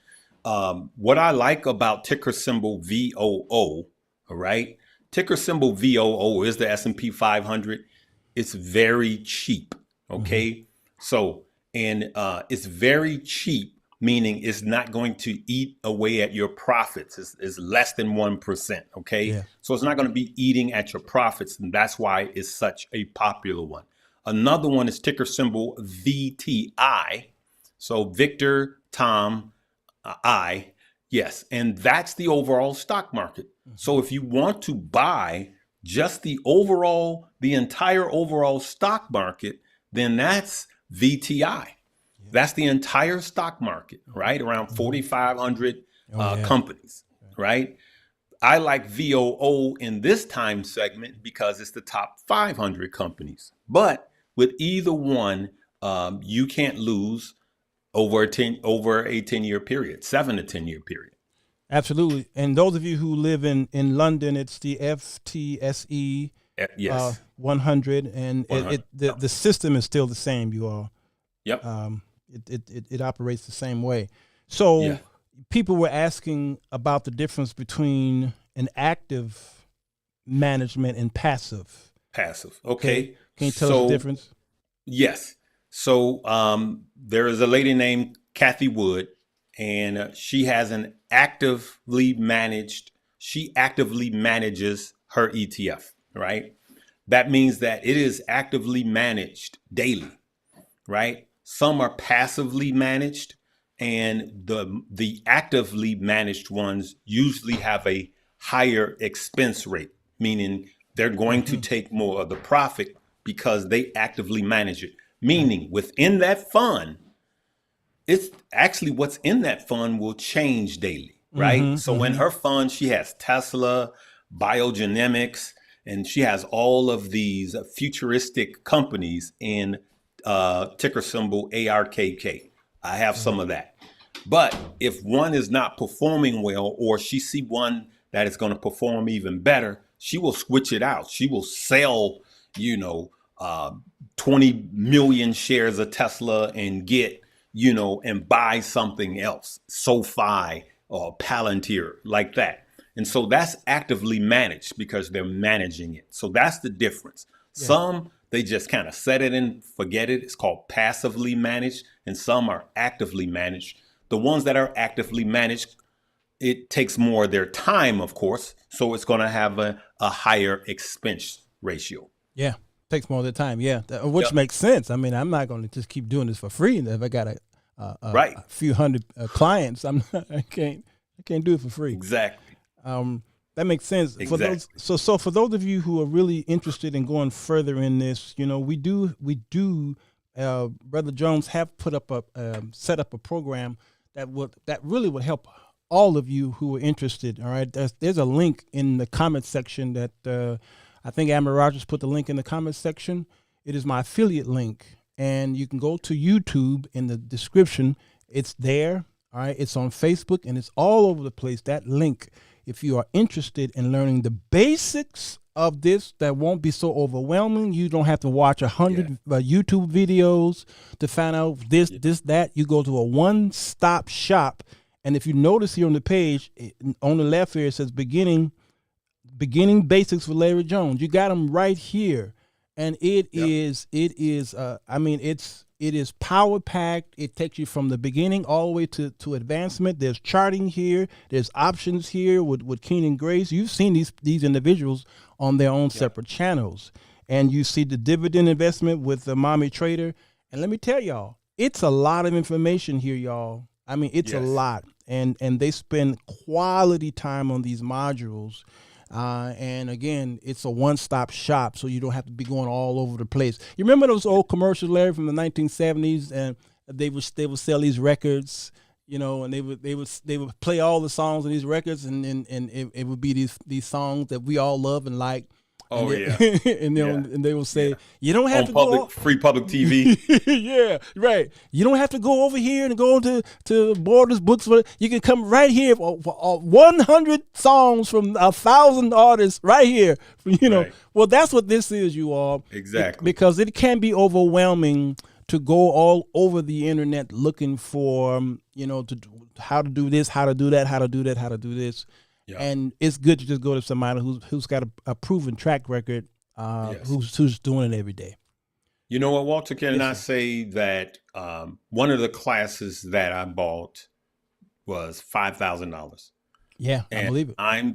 What I like about ticker symbol VOO, all right? Ticker symbol VOO is the S&P 500. It's very cheap. Okay. So, and it's very cheap, meaning it's not going to eat away at your profits. It's less than 1%. Okay. Yeah. So it's not going to be eating at your profits. And that's why it's such a popular one. Another one is ticker symbol VTI. So Victor, Tom, I. Yes. And that's the overall stock market. So if you want to buy just the entire overall stock market, then that's VTI. That's the entire stock market, right? Around 4,500 companies, right? I like VOO in this time segment because it's the top 500 companies. But with either one, you can't lose over a 10-year period, 7 to 10 year period. Absolutely. And those of you who live in London, it's the FTSE Yes. 100, and 100. the system is still the same. You all, Yep. it operates the same way. So people were asking about the difference between an active management and passive. Passive. Okay. Can you tell us the difference? Yes. So there is a lady named Kathy Wood, and she actively manages her ETF, right? That means that it is actively managed daily, right? Some are passively managed, and the actively managed ones usually have a higher expense rate, meaning they're going to take more of the profit because they actively manage it. Meaning within that fund, it's actually what's in that fund will change daily, right? So in her fund, she has Tesla, biogenomics, and she has all of these futuristic companies in ticker symbol ARKK. I have some of that. But if one is not performing well, or she see one that is going to perform even better, she will switch it out. She will sell, 20 million shares of Tesla and get, and buy something else, SoFi or Palantir, like that. And so that's actively managed because they're managing it. So that's the difference. Yeah. Some, they just kind of set it and forget it. It's called passively managed, and some are actively managed. The ones that are actively managed, it takes more of their time, of course. So it's going to have a higher expense ratio. Yeah. Takes more of the time, which makes sense. I mean, I'm not going to just keep doing this for free. If I got a few hundred clients, I can't do it for free. Exactly. That makes sense. Exactly. So for those of you who are really interested in going further in this, we do. Brother Jones have set up a program that really would help all of you who are interested. All right, there's a link in the comment section that. I think Amber Rogers put the link in the comments section. It is my affiliate link, and you can go to YouTube in the description. It's there. All right. It's on Facebook, and it's all over the place. That link, if you are interested in learning the basics of this, that won't be so overwhelming. You don't have to watch 100 YouTube videos to find out this, that. You go to a one-stop shop. And if you notice here on the page, on the left here, it says beginning basics with Larry Jones. You got them right here, and it is power packed. It takes you from the beginning all the way to advancement. There's charting here. There's options here with Keen and Grace. You've seen these individuals on their own separate channels, and you see the dividend investment with the Mommy Trader. And let me tell y'all, it's a lot of information here, y'all. I mean, it's a lot, and they spend quality time on these modules. And again, it's a one-stop shop, so you don't have to be going all over the place. You remember those old commercials, Larry, from the 1970s, and they would sell these records, and they would play all the songs on these records, and it would be these songs that we all love and like. Oh yeah. And Yeah. and they will say, Yeah. you don't have On to public, free public TV. yeah, right. You don't have to go over here and go to Borders Books. You can come right here for 100 songs from 1,000 artists right here. Right. Well, that's what this is, you all. Exactly. Because it can be overwhelming to go all over the internet looking for, how to do this, how to do that, how to do that, how to do this. Yeah. And it's good to just go to somebody who's got a proven track record, Yes. who's doing it every day. You know what, Walter? Can Yes, I sir. say that one of the classes that I bought was $5,000, Yeah, I and believe it. I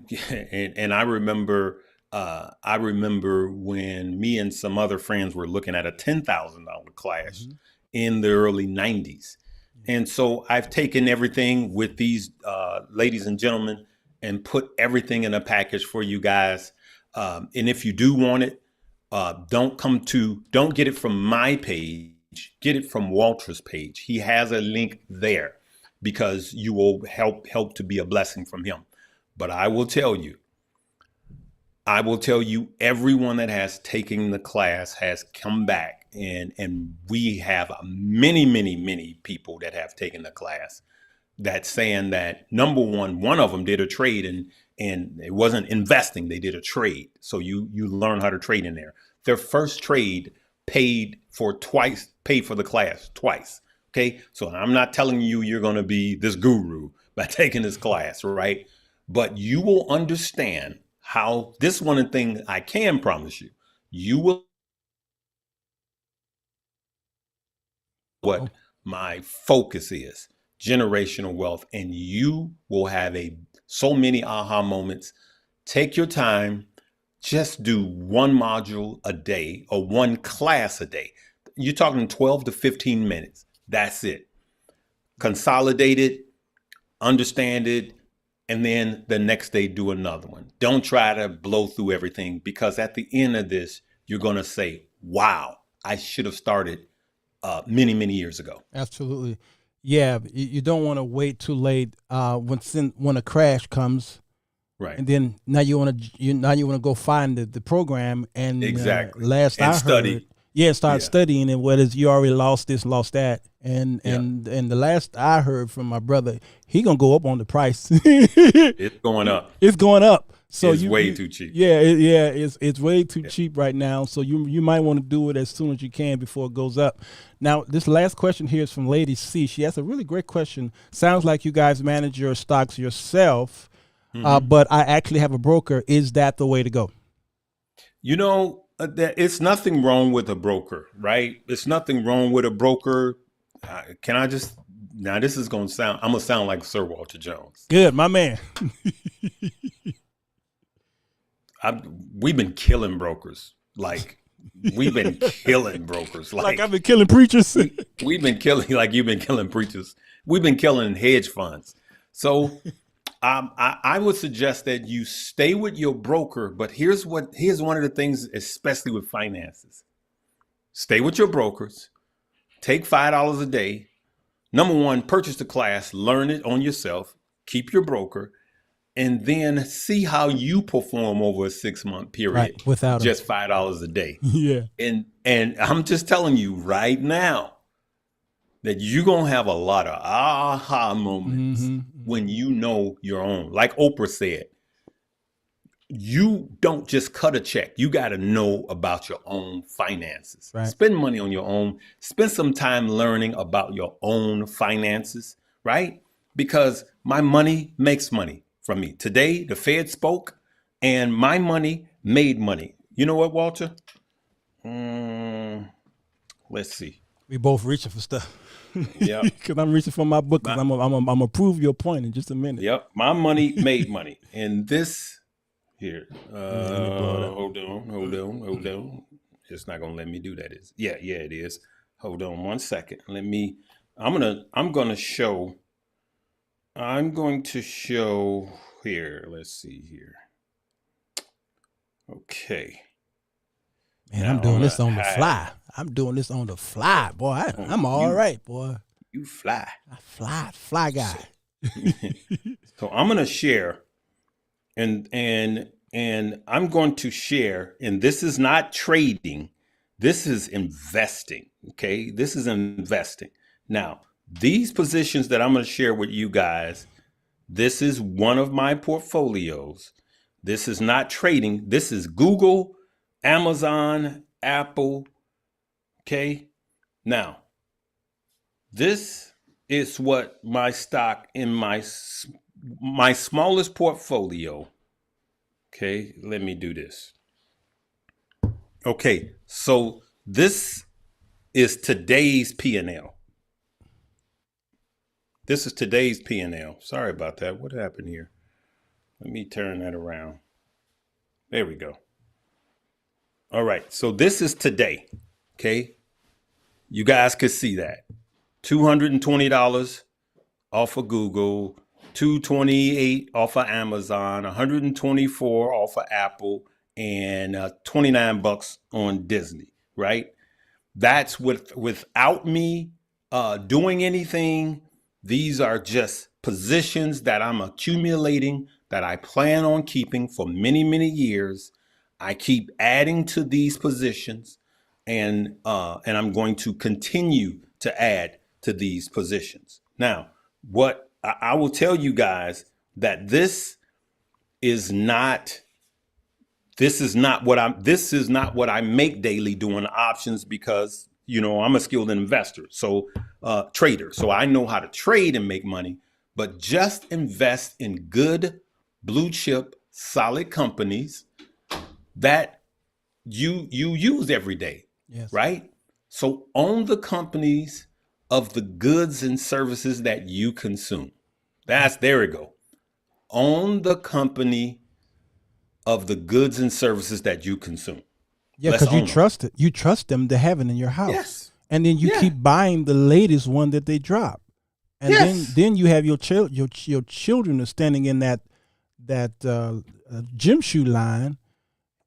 remember when me and some other friends were looking at a $10,000 class Mm-hmm. in the early '90s, and so I've taken everything with these ladies and gentlemen and put everything in a package for you guys. And if you do want it, don't get it from my page, get it from Walter's page. He has a link there because you will help to be a blessing from him. But I will tell you, everyone that has taken the class has come back, and we have many, many, many people that have taken the class that's saying that, number one of them did a trade, and it wasn't investing, they did a trade. So you learn how to trade in there. Their first trade paid for the class twice. Okay. So I'm not telling you you're going to be this guru by taking this class, right? But you will understand how this one thing I can promise you, you will what my focus is, generational wealth, and you will have so many aha moments. Take your time, just do one module a day or one class a day. You're talking 12 to 15 minutes. That's it. Consolidate it, understand it, and then the next day do another one. Don't try to blow through everything, because at the end of this, you're going to say, wow, I should have started many, many years ago. Absolutely. Yeah, you don't want to wait too late when a crash comes, Right. and then now you want to go find the program, and Exactly. Last And I study. heard, start studying, and whether you already lost this, lost that, and the last I heard from my brother, he gonna go up on the price. It's going up. It's going up. So it's way too cheap. Yeah, it's way too cheap right now. So you might want to do it as soon as you can before it goes up. Now, this last question here is from Lady C. She has a really great question. Sounds like you guys manage your stocks yourself, but I actually have a broker. Is that the way to go? It's nothing wrong with a broker, right? It's nothing wrong with a broker. Can I just, now this is going to sound, I'm going to sound like Sirwalterj Jones. Good, my man. We've been killing brokers. Like I've been killing preachers. We've been killing, like you've been killing preachers. We've been killing hedge funds. So I would suggest that you stay with your broker. But here's one of the things, especially with finances. Stay with your brokers. Take $5 a day. Number one, purchase the class, learn it on yourself, keep your broker, and then see how you perform over a 6-month period, right, without just $5 a day. Yeah. And I'm just telling you right now that you're going to have a lot of aha moments when you know your own. Like Oprah said, you don't just cut a check. You got to know about your own finances. Right. Spend money on your own. Spend some time learning about your own finances, right? Because my money makes money from me. Today, the Fed spoke and my money made money. You know what, Walter? Let's see. We both reaching for stuff. Yeah. Because I'm reaching for my book. Cause I'm gonna prove your point in just a minute. Yep. My money made money. And this here. Hold on. It's not gonna let me do that. Yeah, it is. Hold on 1 second. I'm going to show here. Let's see here. Okay. Man, I'm doing this on the fly. Boy. I'm all right, boy. You fly. I fly guy. So I'm going to share, and and I'm going to share, and this is not trading, this is investing. Okay, this is investing. Now, these positions that I'm going to share with you guys, this is one of my portfolios. This is not trading. This is Google, Amazon, Apple. Okay. Now, this is what my stock in my smallest portfolio. Okay. Let me do this. Okay. So this is today's P&L. This is today's P&L. Sorry about that. What happened here? Let me turn that around. There we go. All right. So this is today. Okay. You guys could see that. $220 off of Google, $228 off of Amazon, $124 off of Apple, and $29 on Disney, right? That's without me doing anything. These are just positions that I'm accumulating that I plan on keeping for many, many years. I keep adding to these positions, and I'm going to continue to add to these positions. Now, what I will tell you guys that this is not what I make daily doing options, because I'm a skilled investor, so trader. So I know how to trade and make money, but just invest in good blue chip solid companies that you use every day. Yes. Right? So own the companies of the goods and services that you consume. There we go. Own the company of the goods and services that you consume. Yeah, because you trust it. You trust them to have it in your house. Yes. And then you keep buying the latest one that they drop. And then you have your children are standing in that gym shoe line.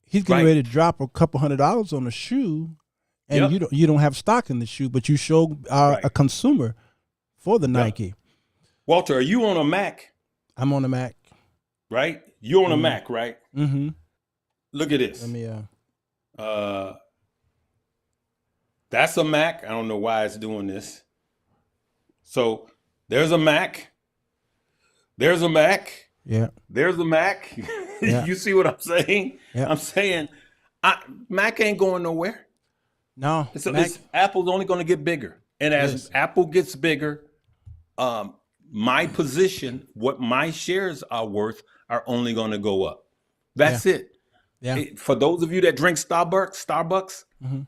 He's getting ready to drop a couple $100 on a shoe, and you don't have stock in the shoe, but you show a consumer for the Nike. Walter, are you on a Mac? I'm on a Mac. Right? You're on a Mac, right? Mm-hmm. Look at this. Let me that's a Mac. I don't know why it's doing this. So there's a Mac. There's a Mac. Yeah. There's a Mac. Yeah. You see what I'm saying? Yeah. I'm saying Mac ain't going nowhere. No. Apple's only going to get bigger. And as Apple gets bigger, my position, what my shares are worth, are only going to go up. That's it. Yeah. For those of you that drink Starbucks, mm-hmm.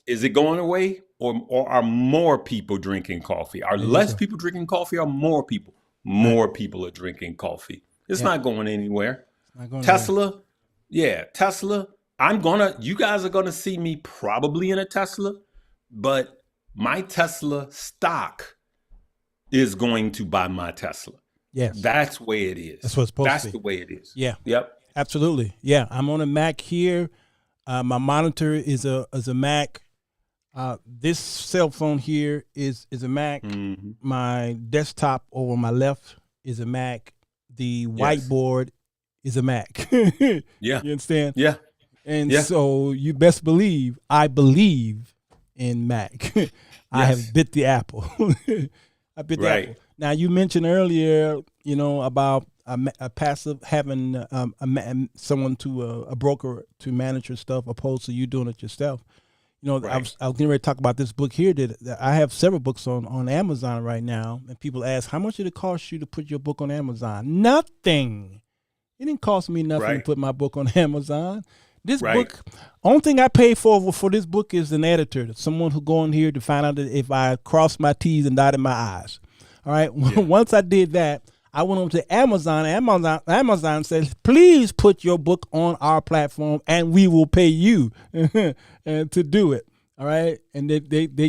Is it going away, or are more people drinking coffee? Are less people drinking coffee, or more people? More people are drinking coffee. It's not going anywhere. Not going Tesla, Tesla. You guys are gonna see me probably in a Tesla, but my Tesla stock is going to buy my Tesla. Yes. That's the way it is. That's what's supposed to be. That's the way it is. Yeah. Yep. Absolutely. Yeah. I'm on a Mac here. My monitor is a Mac. This cell phone here is a Mac. Mm-hmm. My desktop over my left is a Mac. The whiteboard is a Mac. Yeah. You understand? Yeah. And so you best believe I believe in Mac. I have bit the apple. I bit the apple. Now, you mentioned earlier, about a passive, having someone a broker to manage your stuff, opposed to you doing it yourself. I was getting ready to talk about this book here. That I have several books on Amazon right now, and people ask, how much did it cost you to put your book on Amazon? Nothing. It didn't cost me nothing to put my book on Amazon. This book, only thing I pay for this book is an editor, someone who go in here to find out if I crossed my T's and dotted my I's. All right. Yeah. Once I did that, I went over to Amazon. Amazon says, please put your book on our platform and we will pay you and to do it. All right. And they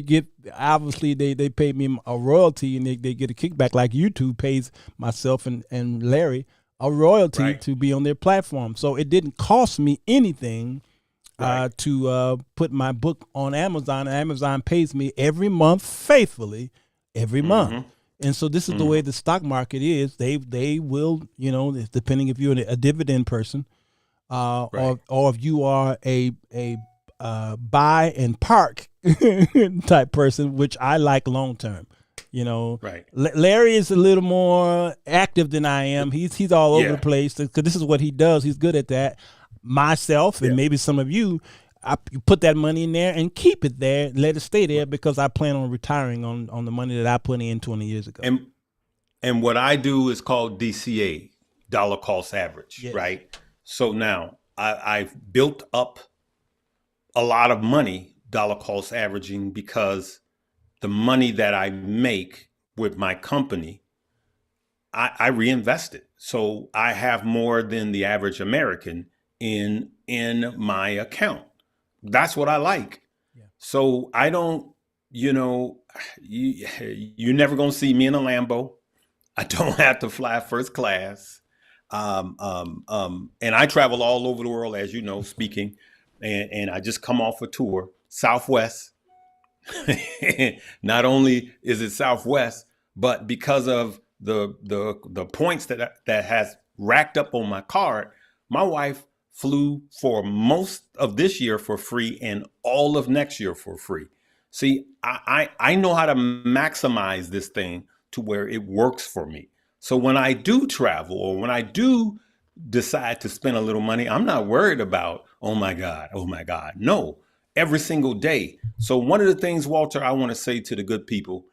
get, obviously they pay me a royalty, and they get a kickback, like YouTube pays myself and Larry a royalty to be on their platform. So it didn't cost me anything to put my book on Amazon. And Amazon pays me every month faithfully, every month. And so this is the way the stock market is. They will, depending if you're a dividend person, Right. or if you are a buy and park type person, which I like long term. You know, Right. Larry is a little more active than I am. He's all over the Yeah. place because this is what he does. He's good at that. Myself and Yeah. maybe some of you, you put that money in there and keep it there, and let it stay there because I plan on retiring on the money that I put in 20 years ago. And what I do is called DCA, dollar cost average, Yes. right? So now I've built up a lot of money dollar cost averaging because the money that I make with my company, I reinvest it. So I have more than the average American in my account. That's what I like. Yeah. So I don't, you're never gonna see me in a Lambo. I don't have to fly first class. And I travel all over the world, as you know, speaking. And I just come off a tour, Southwest. Not only is it Southwest, but because of the points that has racked up on my card, my wife flew for most of this year for free and all of next year for free. See, I know how to maximize this thing to where it works for me. So when I do travel or when I do decide to spend a little money, I'm not worried about, oh my God. No, every single day. So one of the things, Walter, I want to say to the good people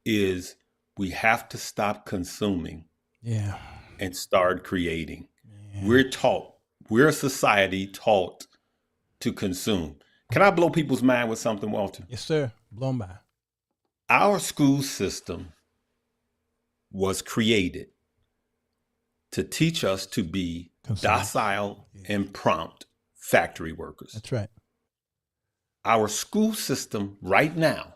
is we have to stop consuming and start creating. Yeah. We're a society taught to consume. Can I blow people's mind with something, Walter? Yes, sir. Blown by. Our school system was created to teach us to be docile and prompt factory workers. That's right. Our school system right now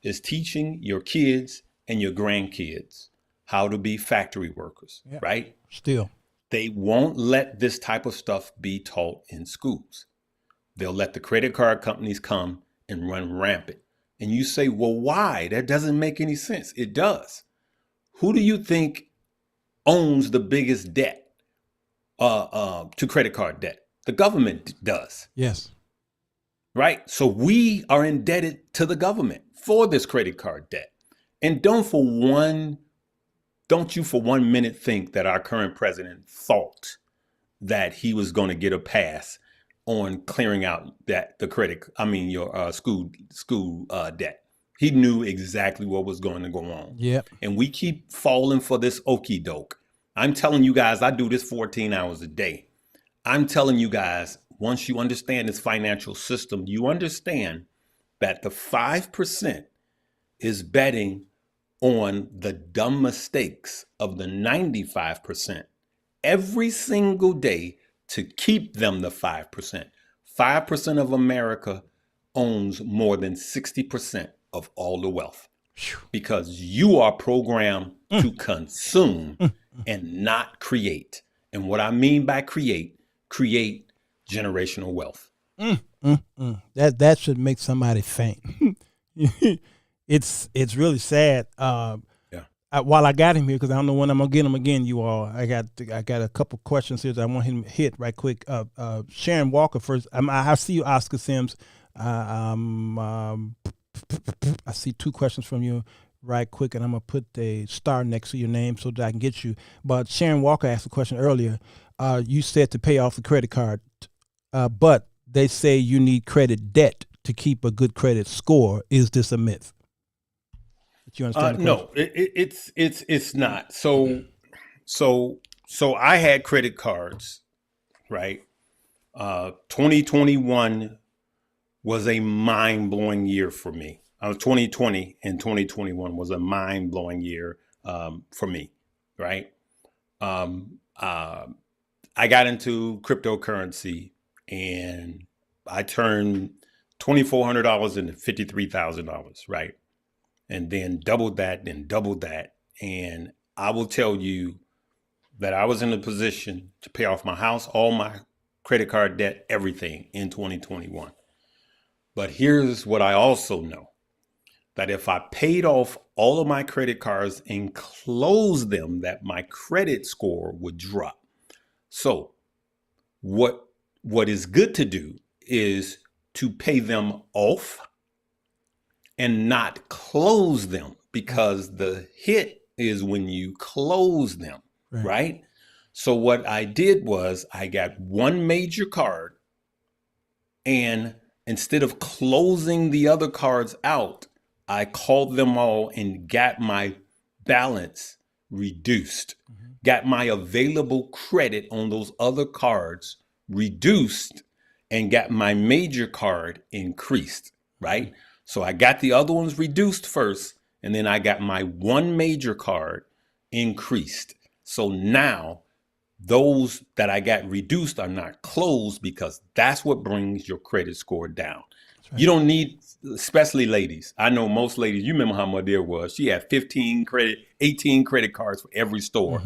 is teaching your kids and your grandkids how to be factory workers, right? Still. They won't let this type of stuff be taught in schools. They'll let the credit card companies come and run rampant. And you say, well, why? That doesn't make any sense. It does. Who do you think owns the biggest debt to credit card debt? The government does. Yes. Right? So we are indebted to the government for this credit card debt. And don't you for 1 minute think that our current president thought that he was going to get a pass on clearing out your school debt. He knew exactly what was going to go on. Yep. And we keep falling for this okie doke. I'm telling you guys, I do this 14 hours a day. I'm telling you guys, once you understand this financial system, you understand that the 5% is betting on the dumb mistakes of the 95% every single day to keep them the 5%. 5% of America owns more than 60% of all the wealth because you are programmed to consume and not create. And what I mean by create generational wealth. That should make somebody faint. It's really sad. While I got him here, because I don't know when I'm gonna get him again, you all. I got a couple questions here that I want him to hit right quick. Sharon Walker first. I see you, Oscar Sims. I see two questions from you right quick, and I'm gonna put a star next to your name so that I can get you. But Sharon Walker asked a question earlier. You said to pay off the credit card, but they say you need credit debt to keep a good credit score. Is this a myth? Do you understand? No, it's not. So I had credit cards, right? 2021 was a mind-blowing year for me. 2020 and 2021 was a mind-blowing year for me, right? I got into cryptocurrency and I turned $2,400 into $53,000, right? And then doubled that. And I will tell you that I was in a position to pay off my house, all my credit card debt, everything in 2021. But here's what I also know, that if I paid off all of my credit cards and closed them, that my credit score would drop. So what what is good to do is to pay them off and not close them, because the hit is when you close them, right? So what I did was I got one major card, and instead of closing the other cards out, I called them all and got my balance reduced, got my available credit on those other cards reduced, and got my major card increased, right? So I got the other ones reduced first, and then I got my one major card increased. So now those that I got reduced are not closed, because that's what brings your credit score down. Right. You don't need, especially ladies. I know most ladies, you remember how my dear was. She had 18 credit cards for every store.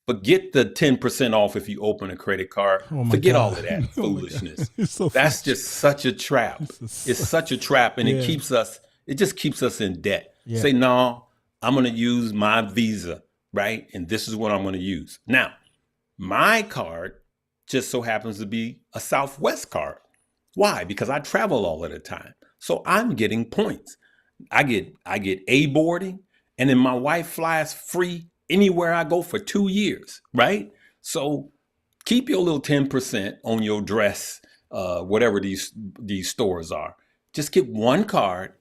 Forget the 10% off if you open a credit card. Forget all of that foolishness. That's just such a trap. It's such a trap, and it just keeps us in debt. Say, no, I'm going to use my Visa, right? And this is what I'm going to use. Now, my card just so happens to be a Southwest card. Why? Because I travel all of the time. So I'm getting points. I get A boarding, and then my wife flies free anywhere I go for 2 years, right? So keep your little 10% on your dress, whatever these stores are. Just get one card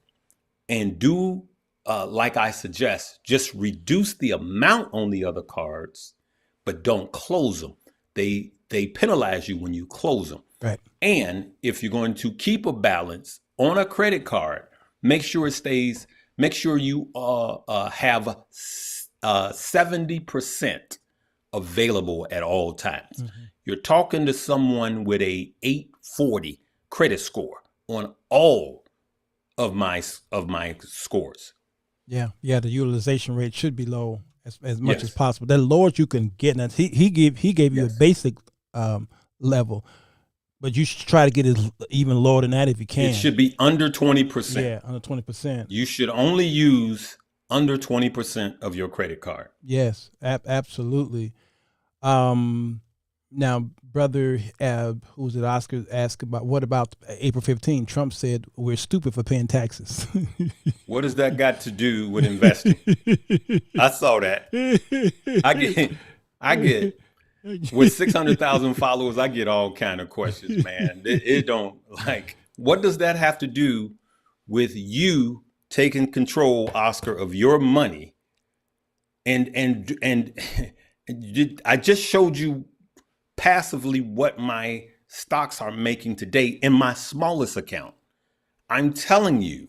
and do like I suggest. Just reduce the amount on the other cards, but don't close them. They penalize you when you close them. Right. And if you're going to keep a balance on a credit card, make sure you have 70% available at all times. You're talking to someone with a 840 credit score on all of my scores. Yeah, the utilization rate should be low as much as possible. The lowest you can get. Now he gave you a basic level, but you should try to get it even lower than that if you can. It should be under 20%. Yeah, under 20%. You should only use under 20% of your credit card. Yes, absolutely. Now, brother, who's it? Oscar asked about what about April 15? Trump said we're stupid for paying taxes. What does that got to do with investing? I saw that. I get with 600,000 followers, I get all kind of questions, man. It don't like. What does that have to do with you taking control, Oscar, of your money? And I just showed you passively what my stocks are making today in my smallest account. I'm telling you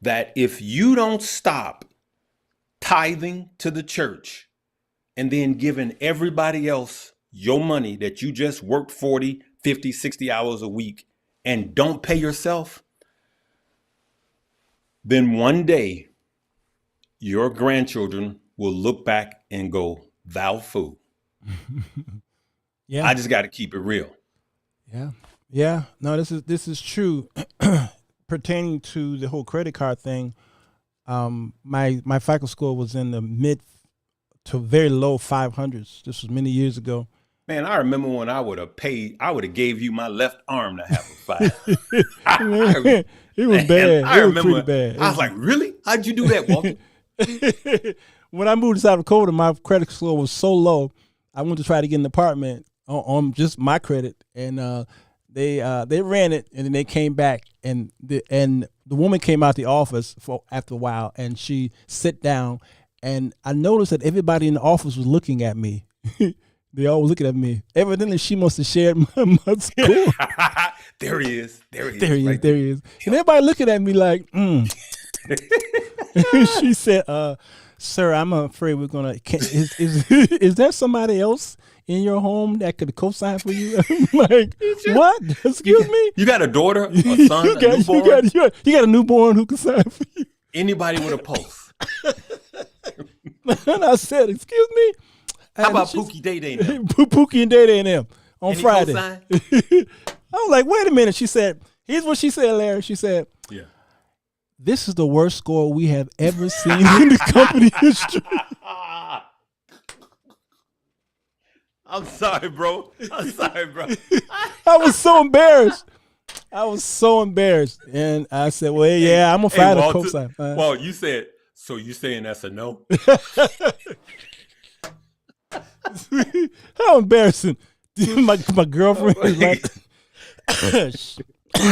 that if you don't stop tithing to the church and then giving everybody else your money that you just worked 40, 50, 60 hours a week and don't pay yourself, then one day your grandchildren will look back and go, "Thou fool." Yeah, I just got to keep it real. Yeah. No, this is true. Pertaining to the whole credit card thing, my FICO score was in the mid to very low 500s. This was many years ago. Man, I remember when I would have gave you my left arm to have a five. It was bad. I remember, pretty bad. I was like, really? How'd you do that, Walter? When I moved to South Dakota, my credit score was so low, I went to try to get an apartment on just my credit, and they ran it, and then they came back, and the woman came out the office after a while, and she sat down, and I noticed that everybody in the office was looking at me. They all were looking at me. Evidently, she must have shared my score. There he is. There he is. And everybody looking at me like, She said, "Sir, I'm afraid we're gonna. Is there somebody else in your home that could co-sign for you?" I'm like, what? Excuse me? You got a daughter, a son, a newborn? You got a newborn who can sign for you? Anybody with a pulse? And I said, excuse me? How about Pookie Day and them? Pookie and Day and them on Friday. I was like, wait a minute. She said, here's what she said, Larry. She said, "Yeah, this is the worst score we have ever seen in the company history." I'm sorry, bro. I'm sorry, bro. I was so embarrassed. And I said, well, yeah, I'm going to find a Walter, cosign. Well, you said, so you saying that's a no? How embarrassing. my girlfriend was like,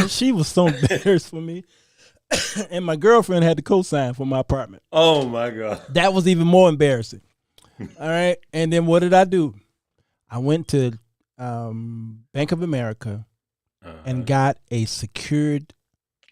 she was so embarrassed for me. And my girlfriend had the cosign for my apartment. Oh, my God. That was even more embarrassing. All right. And then what did I do? I went to Bank of America and got a secured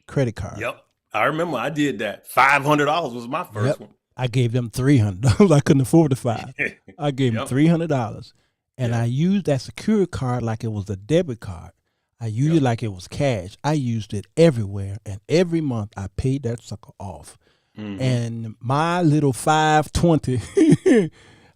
credit card. Yep. I remember I did that. $500 was my first one. I gave them $300. I couldn't afford the $500. I gave them $300. And I used that secured card like it was a debit card. I used it like it was cash. I used it everywhere. And every month I paid that sucker off. Mm-hmm. And my little 520,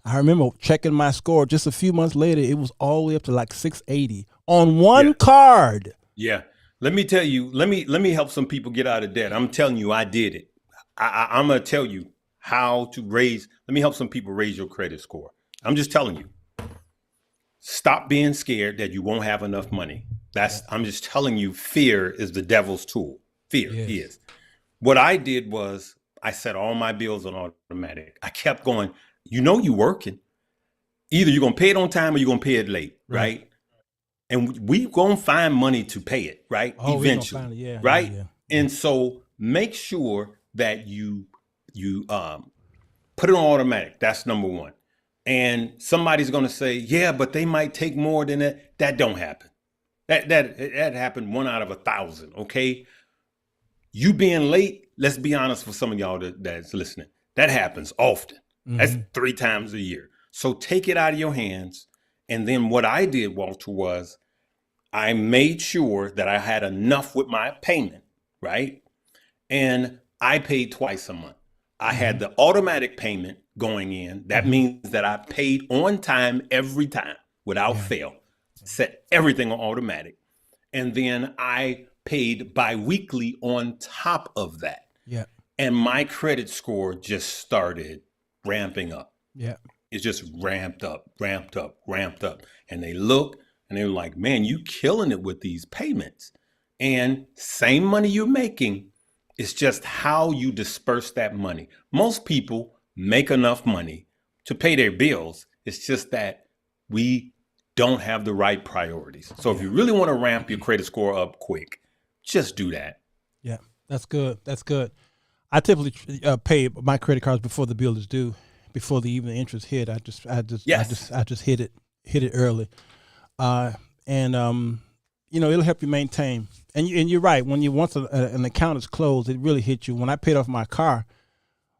I remember checking my score just a few months later. It was all the way up to like 680 on one card. Yeah. Let me tell you, let me help some people get out of debt. I'm telling you, I did it. I'm going to tell you how to let me help some people raise your credit score. I'm just telling you, stop being scared that you won't have enough money. I'm just telling you, fear is the devil's tool. Fear is. What I did was I set all my bills on automatic. I kept going, you working. Either you're going to pay it on time or you're going to pay it late, right? And we going to find money to pay it, right? Eventually, right? Yeah. And so make sure that you put it on automatic. That's number one. And somebody's going to say, yeah, but they might take more than that. That don't happen. That happened 1 out of 1,000. Okay. You being late, let's be honest for some of y'all that's listening. That happens often. Mm-hmm. That's 3 times a year. So take it out of your hands. And then what I did, Walter, was I made sure that I had enough with my payment, right? And I paid twice a month. I had the automatic payment going in. That means that I paid on time every time without fail. Set everything on automatic. And then I paid biweekly on top of that. Yeah. And my credit score just started ramping up. Yeah. It just ramped up. And they look and they were like, man, you killing it with these payments. And same money you're making, it's just how you disperse that money. Most people make enough money to pay their bills. It's just that we don't have the right priorities. So if you really want to ramp your credit score up quick, just do that. Yeah, that's good. I typically pay my credit cards before the bill is due, before the even interest hit. I just hit it early, and it'll help you maintain. And you're right. When once an account is closed, it really hits you. When I paid off my car,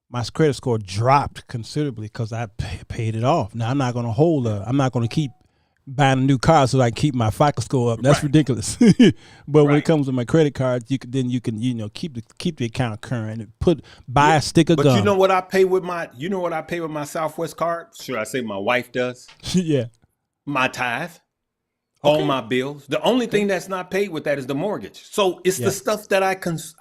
my credit score dropped considerably because I paid it off. Now I'm not going to keep buying a new car so I can keep my FICO score up. That's ridiculous. But when it comes to my credit cards, you can keep the account current and buy a stick of gum. But you know what I pay with my Southwest card? Should I say my wife does? Yeah. My tithe. All my bills. The only thing that's not paid with that is the mortgage. So it's the stuff that I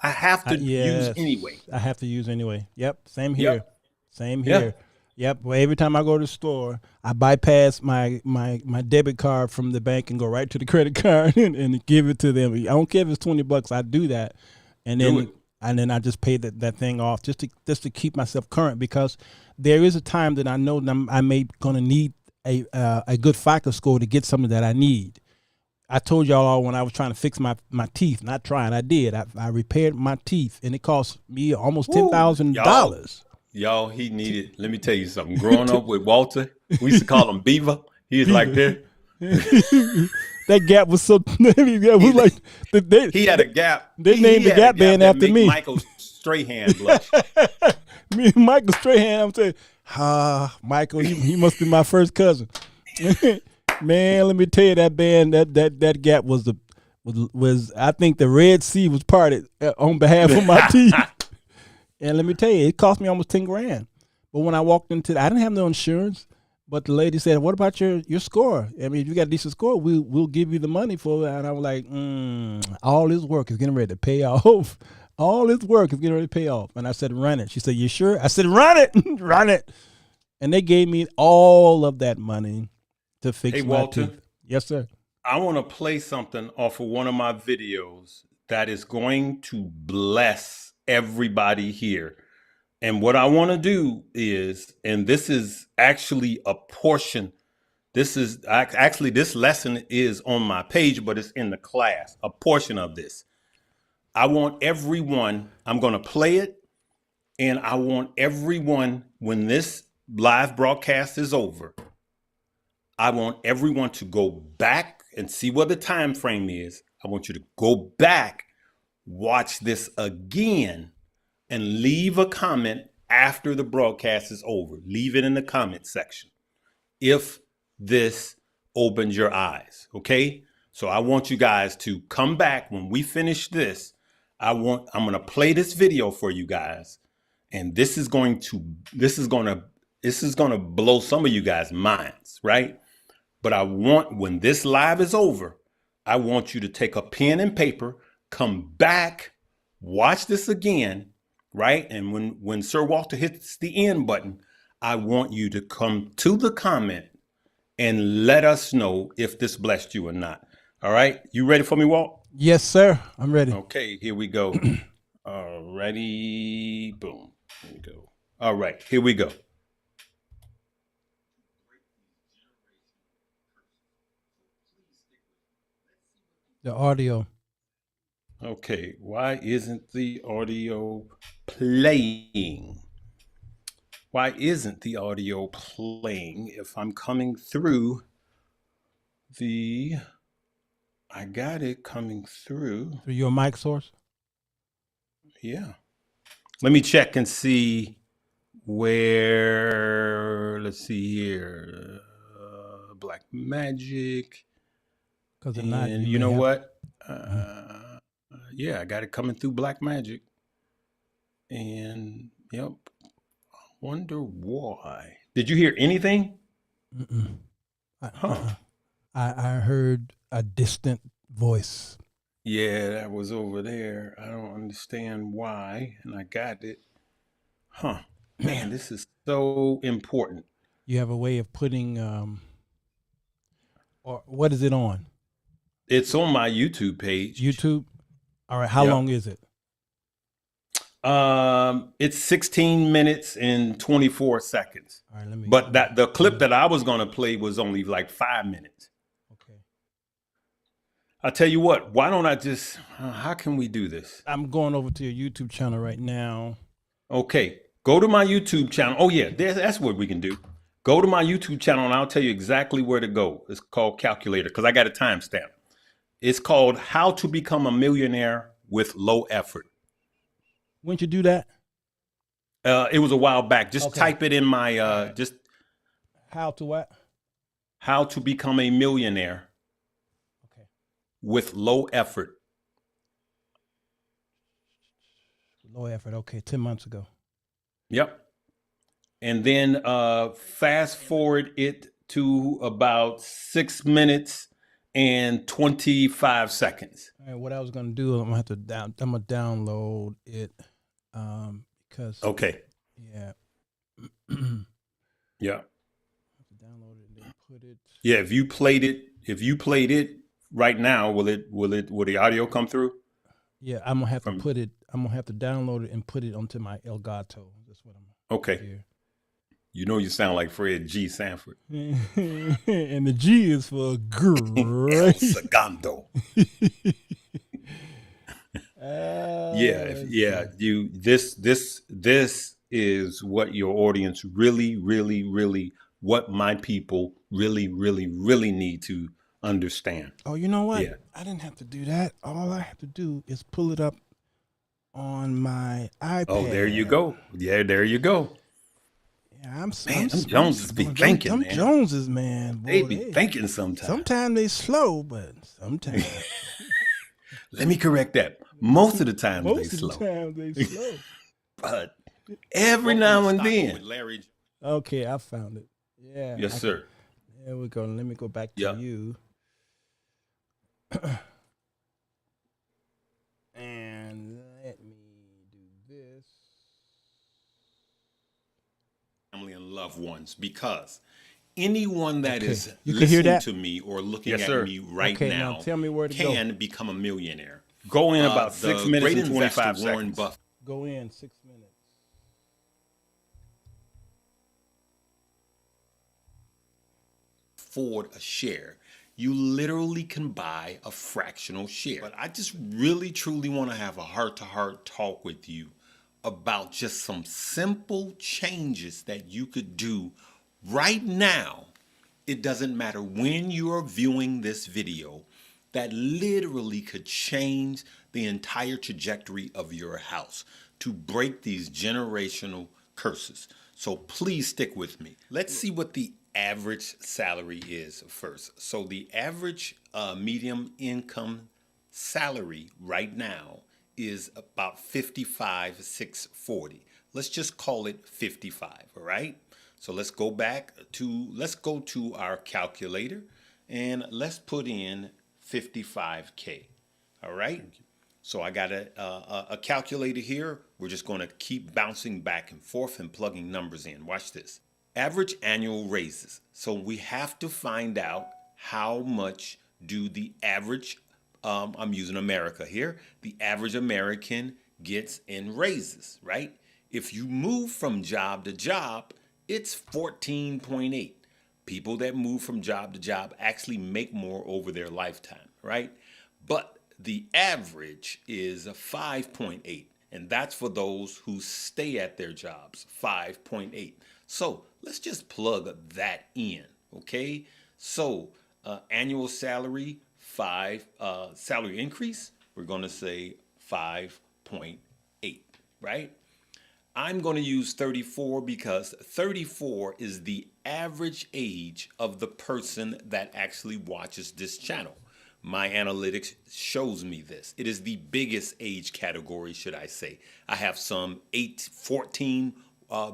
have to use anyway. I have to use anyway. Yep. Same here. Same here. Yep. Well, every time I go to the store, I bypass my debit card from the bank and go right to the credit card and give it to them. I don't care if it's $20. I do that, and then I just pay that thing off just to keep myself current, because there is a time that I know that I may gonna need a good FICO score to get something that I need. I told y'all all when I was trying to fix my teeth. Not trying, I did. I repaired my teeth, and it cost me almost $10,000. Y'all, he needed. Let me tell you something. Growing up with Walter, we used to call him Beaver. He was like that. That gap was so. It was like he had a gap. They named the Gap band after me. Michael Strahan blush. Me and Michael Strahan. I'm saying, Michael, he must be my first cousin. Man, let me tell you, that band, that gap was I think the Red Sea was parted on behalf of my teeth. And let me tell you, it cost me almost $10,000. But when I walked into I didn't have no insurance. But the lady said, "What about your score? I mean, if you got a decent score, we'll give you the money for it." And I was like, all this work is getting ready to pay off. All this work is getting ready to pay off. And I said, "Run it." She said, "You sure?" I said, "Run it, run it." And they gave me all of that money to fix Hey, my Walter, teeth. Yes, sir. I want to play something off of one of my videos that is going to bless everybody here. And what I want to do is, and this is actually a portion, this is actually, this lesson is on my page, but it's in the class, a portion of this. I want everyone, I'm going to play it, and I want everyone, when this live broadcast is over, I want everyone to go back and see what the time frame is. I want you to go back, watch this again, and leave a comment after the broadcast is over. Leave it in the comment section if this opens your eyes, okay? So I want you guys to come back when we finish this. I'm going to play this video for you guys, and this is going to blow some of you guys' minds, right? But I want, when this live is over, I want you to take a pen and paper, come back, watch this again, right? And when Sir Walter hits the end button, I want you to come to the comment and let us know if this blessed you or not. All right. You ready for me, Walt? Yes, sir. I'm ready. Okay, here we go. Ready. Boom. Here we go. All right, here we go. The audio. Okay, why isn't the audio playing? Why isn't the audio playing if I'm coming through the... I got it coming through. Through your mic source? Yeah. Let me check and see where... Let's see here. Black Magic. Because if And not, you know what? Yeah, I got it coming through Black Magic. And, yep. Wonder why. Did you hear anything? I heard a distant voice. Yeah, that was over there. I don't understand why, and I got it. Huh. Man, this is so important. You have a way of putting, or what is it on? It's on my YouTube page. YouTube? All right. How long is it? It's 16 minutes and 24 seconds. All right, let me. But the clip that I was going to play was only like 5 minutes. Okay. I'll tell you what, why don't I just, how can we do this? I'm going over to your YouTube channel right now. Okay. Go to my YouTube channel. Oh yeah, that's what we can do. Go to my YouTube channel and I'll tell you exactly where to go. It's called Calculator because I got a timestamp. It's called How to Become a Millionaire with Low Effort. When'd you do that? It was a while back. Just type it in my, just. How to what? How to Become a Millionaire with Low Effort. Low effort. Okay. 10 months ago. Yep. And then fast forward it to about 6 minutes and 25 seconds. All right. What I was going to do, I'm going to download it because. Okay. Yeah. Yeah. Download it and then put it. Yeah. If you played it right now, will the audio come through? Yeah. I'm going to have to put it. I'm going to have to download it and put it onto my Elgato. That's what I'm. Okay. Here. You know you sound like Fred G. Sanford. And the G is for great. Segundo. Yeah. This is what your audience really, what my people really need to understand. Oh, you know what? Yeah. I didn't have to do that. All I have to do is pull it up on my iPad. Oh, there you go. Yeah, there you go. Yeah, them Joneses be thinking, man. Joneses, man. Boy, they be thinking sometimes. Sometimes they slow, but sometimes. Let me correct that. Most of the time they slow. But every now and then. Okay, I found it. Yeah. Yes, sir. There we go. Let me go back to you. And let me do this. Family and loved ones, because anyone that Okay. is You can hear listening that? to me or looking Yes, at sir. me right Okay, now now tell me where to go. can become a millionaire. Go in about The 6 minutes great and 25 investor Warren seconds. Buffett Go in 6 minutes. afford a share. You literally can buy a fractional share. But I just really truly want to have a heart-to-heart talk with you about just some simple changes that you could do right now. It doesn't matter when you are viewing this video, that literally could change the entire trajectory of your house to break these generational curses. So please stick with me. Let's see what the average salary is first. So the average medium income salary right now is about 55,640. Let's just call it 55, all right? So let's go to our calculator and let's put in 55K, all right? So I got a calculator here. We're just going to keep bouncing back and forth and plugging numbers in. Watch this. Average annual raises. So we have to find out how much do the average, I'm using America here, the average American gets in raises, right? If you move from job to job, it's 14.8. People that move from job to job actually make more over their lifetime, right? But the average is a 5.8, and that's for those who stay at their jobs, 5.8. So let's just plug that in, okay? So annual salary, salary increase, we're gonna say 5.8, right? I'm going to use 34 because 34 is the average age of the person that actually watches this channel. My analytics shows me this. It is the biggest age category, should I say. I have some 14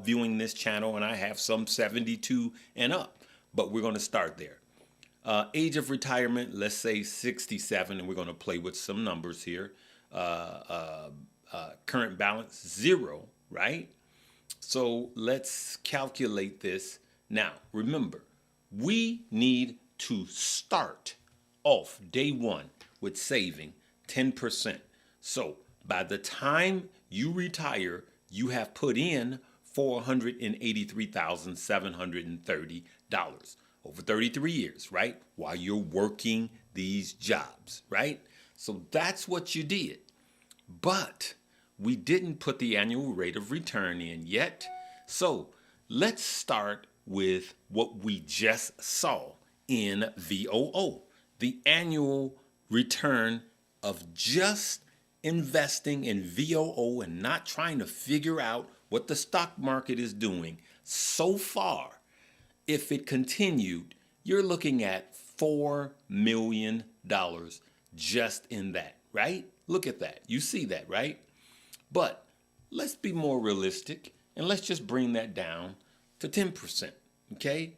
viewing this channel, and I have some 72 and up. But we're going to start there. Age of retirement, let's say 67, and we're going to play with some numbers here. Current balance, 0. Right? So let's calculate this. Now, remember, we need to start off day one with saving 10%. So by the time you retire, you have put in $483,730 over 33 years, right? While you're working these jobs, right? So that's what you did. But we didn't put the annual rate of return in yet. So let's start with what we just saw in VOO, the annual return of just investing in VOO and not trying to figure out what the stock market is doing. So far, if it continued, you're looking at $4 million just in that, right? Look at that. You see that, right? But let's be more realistic and let's just bring that down to 10%, okay?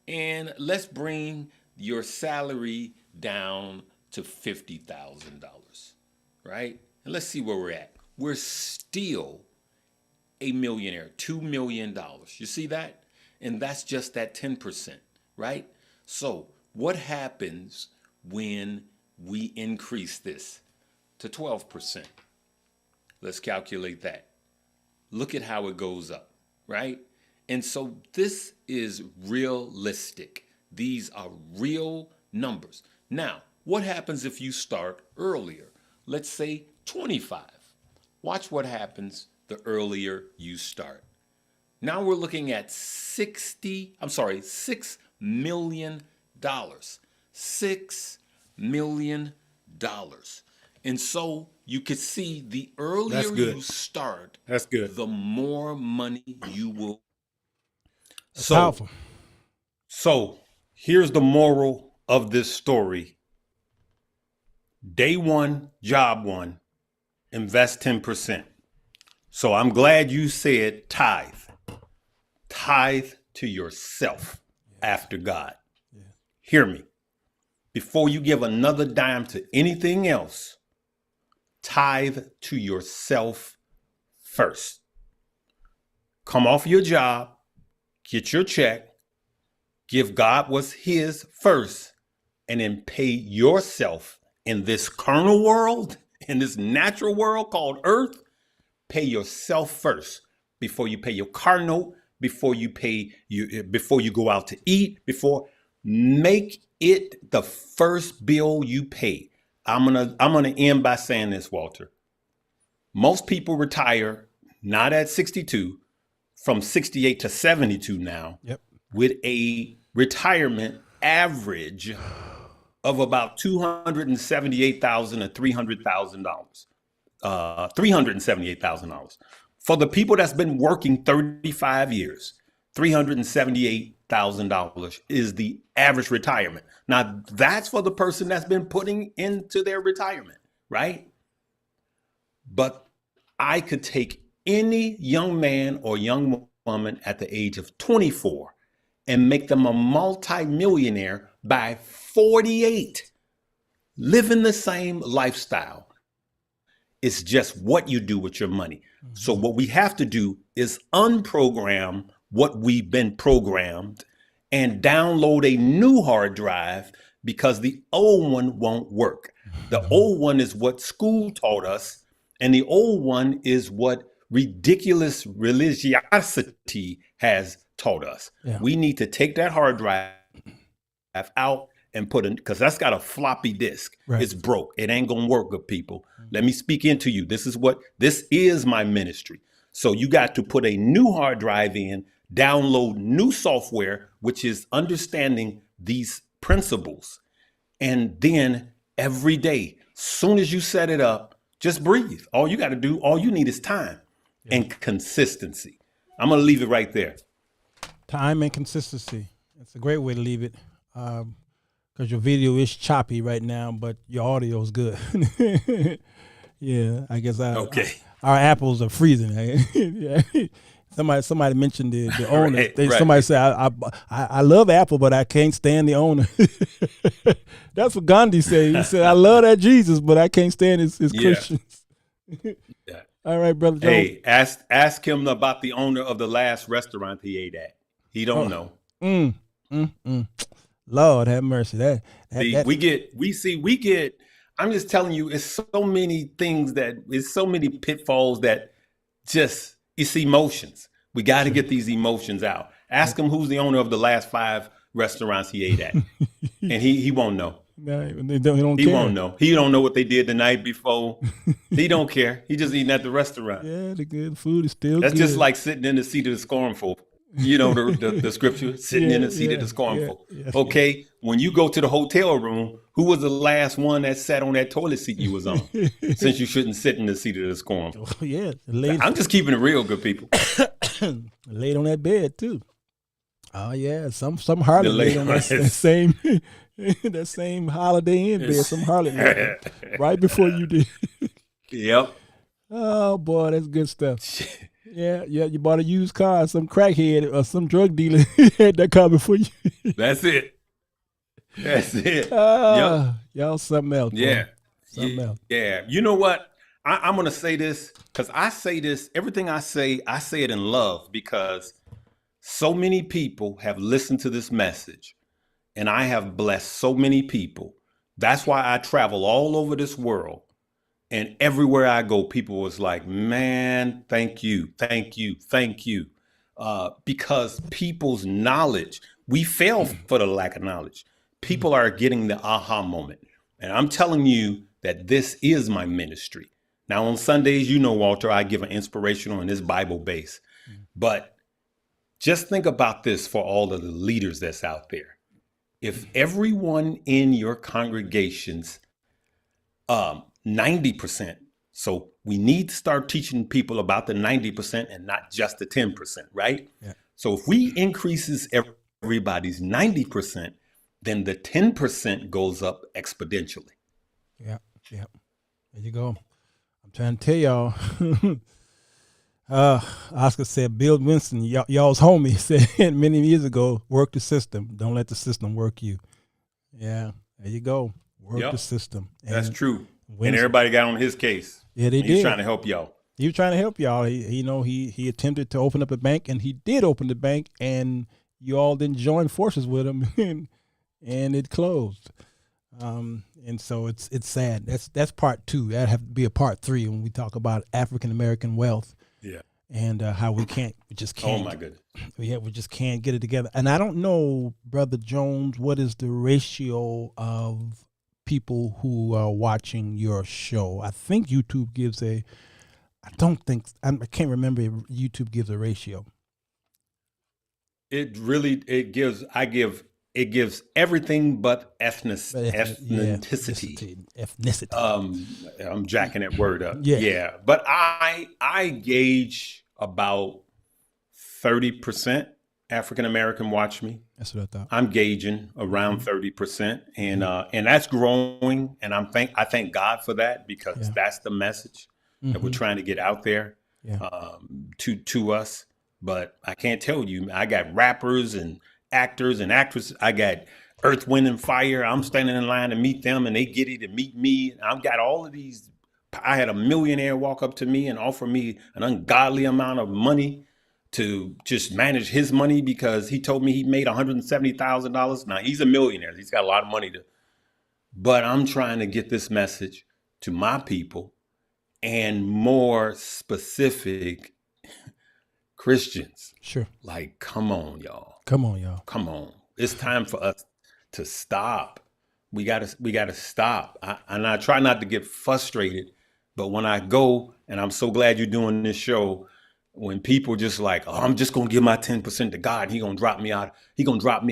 And let's bring your salary down to $50,000, right? And let's see where we're at. We're still a millionaire, $2 million. You see that? And that's just that 10%, right? So what happens when we increase this to 12%? Let's calculate that. Look at how it goes up, right? And so this is realistic. These are real numbers. Now, what happens if you start earlier? Let's say 25. Watch what happens the earlier you start. Now we're looking at $6 million. $6 million. And so you could see the earlier you start, That's good. the more money you will. That's powerful. So here's the moral of this story. Day one, job one, invest 10%. So I'm glad you said tithe. Tithe to yourself after God. Yeah. Hear me. Before you give another dime to anything else, tithe to yourself first. Come off your job, get your check, Give God what's his first, and then pay yourself in this carnal world, in this natural world called earth. Pay yourself first before you pay your car note, before you go out to eat, make it the first bill you pay. I'm gonna end by saying this, Walter. Most people retire not at 62, from 68 to 72 now, with a retirement average of about $278,000 to $300,000. $378,000. For the people that's been working 35 years, $378,000 is the average retirement. Now, that's for the person that's been putting into their retirement, right? But I could take any young man or young woman at the age of 24 and make them a multi-millionaire by 48, living the same lifestyle. It's just what you do with your money. So what we have to do is unprogram what we've been programmed and download a new hard drive, because the old one won't work. The old one is what school taught us, and the old one is what ridiculous religiosity has taught us. Yeah. We need to take that hard drive out and put in, because that's got a floppy disk. Right. It's broke. It ain't gonna work, good people. Let me speak into you. This is my ministry. So you got to put a new hard drive in, download new software, which is understanding these principles. And then every day, soon as you set it up, just breathe. All you got to do, all you need is time and consistency. I'm going to leave it right there. Time and consistency. That's a great way to leave it. Because your video is choppy right now, but your audio is good. Yeah, I guess our apples are freezing. Yeah. Somebody mentioned the owner. Right, somebody said, I love Apple, but I can't stand the owner. That's what Gandhi said. He said, I love that Jesus, but I can't stand his Christians. Yeah. All right, Brother Joe. Hey, ask him about the owner of the last restaurant he ate at. He don't know. Lord have mercy. I'm just telling you, it's so many things it's so many pitfalls that just, it's emotions. We got to get these emotions out. Ask him who's the owner of the last 5 restaurants he ate at. And he won't know. No, he won't know. He don't know what they did the night before. He don't care. He just eating at the restaurant. Yeah, the good food is still That's good. just like sitting in the seat of the scornful. You know the scripture, sitting in the seat of the scornful. Okay, when you go to the hotel room, who was the last one that sat on that toilet seat you was on? Since you shouldn't sit in the seat of the scornful. Oh, yeah. I'm just keeping it real, good people. Laid on that bed too. Oh yeah, some harlot laid on that same that same Holiday Inn bed. Some harlot laid right before you did. Yep. Oh boy, that's good stuff. Yeah, you bought a used car, some crackhead or some drug dealer had that car before you. That's it. Yep. Y'all something else. Yeah. Something else. Yeah. You know what? I'm going to say this, because I say this, everything I say it in love, because so many people have listened to this message and I have blessed so many people. That's why I travel all over this world. And everywhere I go, people was like, man, thank you. Because people's knowledge, we fail for the lack of knowledge. People are getting the aha moment. And I'm telling you that this is my ministry. Now, on Sundays, Walter, I give an inspirational and it's Bible based. But just think about this for all of the leaders that's out there. If everyone in your congregations, 90%. So we need to start teaching people about the 90% and not just the 10%, right? Yeah. So if we increases everybody's 90%, then the 10% goes up exponentially. Yeah. There you go. I'm trying to tell y'all. Oscar said, Bill Winston, y'all's homie, said many years ago, work the system. Don't let the system work you. Yeah, there you go. Work the system. And that's true. And everybody got on his case. Yeah, they did. He's trying to help y'all. He was trying to help y'all. He attempted to open up a bank, and he did open the bank, and you all didn't join forces with them, and it closed. And so it's sad. That's part 2. That'd have to be a part 3 when we talk about African American wealth. Yeah. And how we just can't. Oh my goodness. We just can't get it together. And I don't know, Brother Jones, what is the ratio of people who are watching your show? I think YouTube gives I can't remember if YouTube gives a ratio. It gives everything but ethnicity. Ethnicity. I'm jacking that word up. Yeah. Yeah. But I gauge about 30% African American watch me. That's what I thought. I'm gauging around 30%, and that's growing. And I thank God for that, because that's the message that we're trying to get out there to us. But I can't tell you, I got rappers and actors and actresses. I got Earth, Wind, and Fire. I'm standing in line to meet them, and they get it to meet me. I've got all of these. I had a millionaire walk up to me and offer me an ungodly amount of money to just manage his money, because he told me he made $170,000. Now, he's a millionaire. He's got a lot of money but I'm trying to get this message to my people, and more specific, Christians. Sure. Like, come on, y'all. Come on. It's time for us to stop. We gotta stop. I try not to get frustrated, but when I go, and I'm so glad you're doing this show, when people just like, oh, I'm just gonna give my 10% to God, He gonna drop me a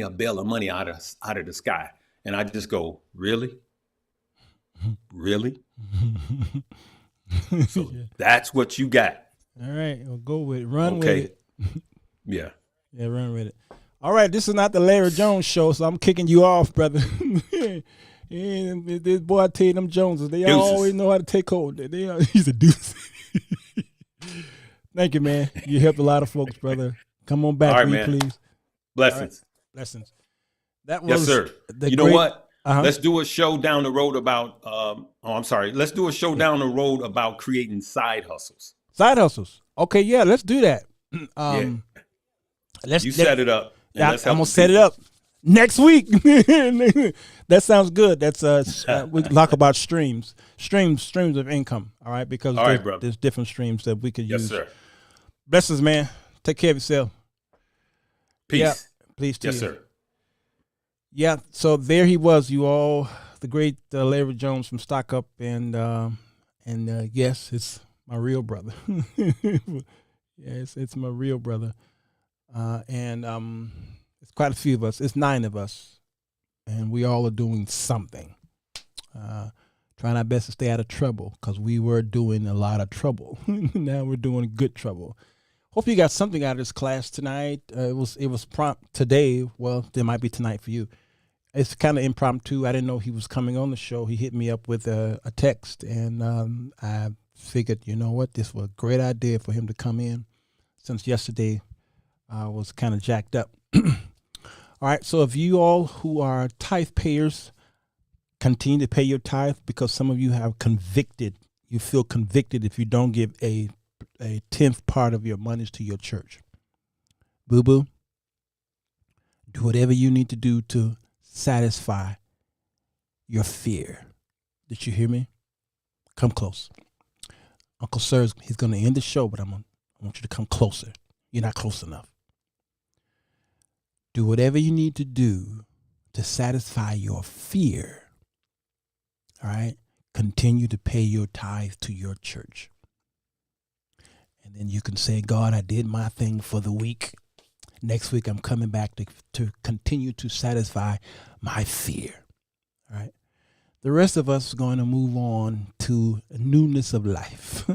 bale of money out of the sky. And I just go, really? Really? So that's what you got. All right, we'll go with it. Run with it. Yeah. Yeah, run with it. All right, this is not the Larry Jones show, so I'm kicking you off, brother. And this boy, I tell you, them Joneses, they Deuces. always know how to take hold. He's a deuce. Thank you, man. You helped a lot of folks, brother. Come on back, All right, will you, man. please. Blessings. Right. Blessings. That was Yes, sir. You know what? Let's do a show down the road about, Let's do a show down the road about creating side hustles. Side hustles. Okay, yeah, let's do that. Set it up. I'm going to set it up next week. That sounds good. That's we talk about streams of income. All right, because there's different streams that we could use. Yes, sir. Blessings, man. Take care of yourself. Peace. Yeah, please to you. Yes, sir. Yeah, so there he was, you all, the great Larry Jones from Stock Up, and yes, it's my real brother. Yes, it's my real brother, and it's quite a few of us. It's 9 of us, and we all are doing something, trying our best to stay out of trouble, because we were doing a lot of trouble. Now we're doing good trouble. Hope you got something out of this class tonight. It was prompt today. Well, there might be tonight for you. It's kind of impromptu. I didn't know he was coming on the show. He hit me up with a text, and I figured, you know what, this was a great idea for him to come in, since yesterday I was kind of jacked up. All right, so if you all who are tithe payers continue to pay your tithe, because some of you you feel convicted if you don't give a 10th part of your monies to your church. Boo-boo, do whatever you need to do to satisfy your fear. Did you hear me? Come close. Uncle Sir's, he's going to end the show, but I want you to come closer. You're not close enough. Do whatever you need to do to satisfy your fear. All right? Continue to pay your tithe to your church. And then you can say, God, I did my thing for the week. Next week, I'm coming back to continue to satisfy my fear. All right. The rest of us are going to move on to a newness of life.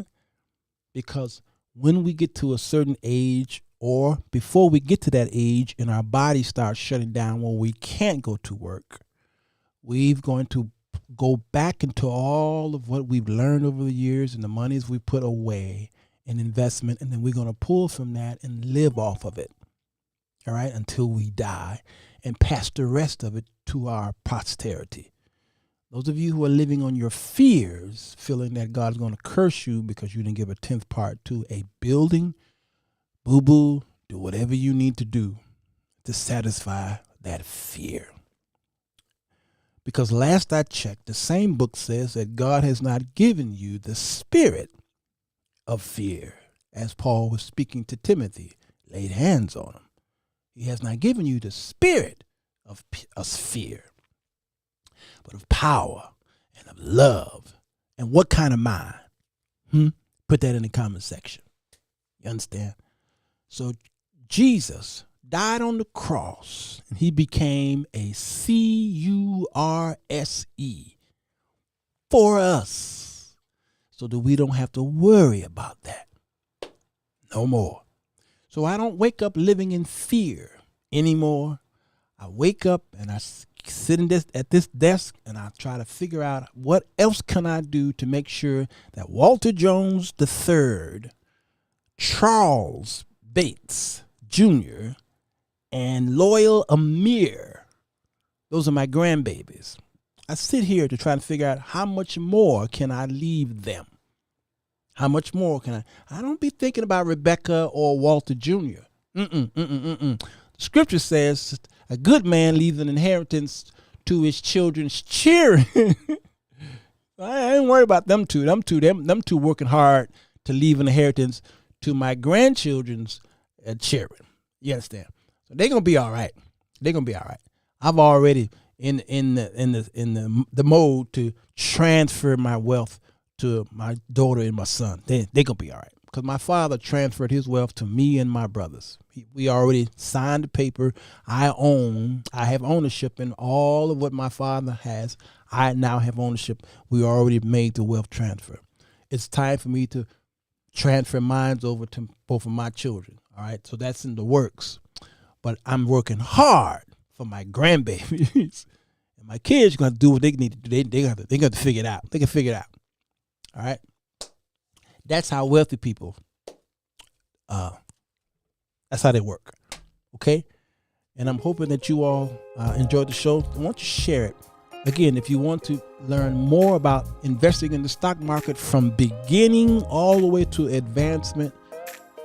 Because when we get to a certain age, or before we get to that age and our body starts shutting down when we can't go to work, we're going to go back into all of what we've learned over the years and the monies we put away in investment, and then we're going to pull from that and live off of it, all right, until we die, and pass the rest of it to our posterity. Those of you who are living on your fears, feeling that God's going to curse you because you didn't give a 10th part to a building, boo-boo, do whatever you need to do to satisfy that fear. Because last I checked, the same book says that God has not given you the spirit of fear. As Paul was speaking to Timothy, laid hands on him. He has not given you the spirit of fear, but of power and of love. And what kind of mind? Put that in the comment section. You understand? So Jesus died on the cross and he became a CURSE for us so that we don't have to worry about that no more. So I don't wake up living in fear anymore. I wake up and I sit at this desk and I try to figure out what else can I do to make sure that Walter Jones III, Charles Bates Jr., and Loyal Amir, those are my grandbabies. I sit here to try to figure out how much more can I leave them. How much more can I don't be thinking about Rebecca or Walter Jr. The scripture says a good man leaves an inheritance to his children's cheering. I ain't worried about them two. Them two working hard to leave an inheritance to my grandchildren's cheering. You understand? So they're gonna be all right. They're gonna be all right. I've already in the mode to transfer my wealth to my daughter and my son. They gonna be all right because my father transferred his wealth to me and my brothers. We already signed the paper. I have ownership in all of what my father has. I now have ownership. We already made the wealth transfer. It's time for me to transfer mine over to both of my children. All right, so that's in the works. But I'm working hard for my grandbabies. And my kids are going to do what they need to do. They got to figure it out. They can figure it out. All right? That's how wealthy people, that's how they work. Okay? And I'm hoping that you all enjoyed the show. I want you to share it. Again, if you want to learn more about investing in the stock market from beginning all the way to advancement,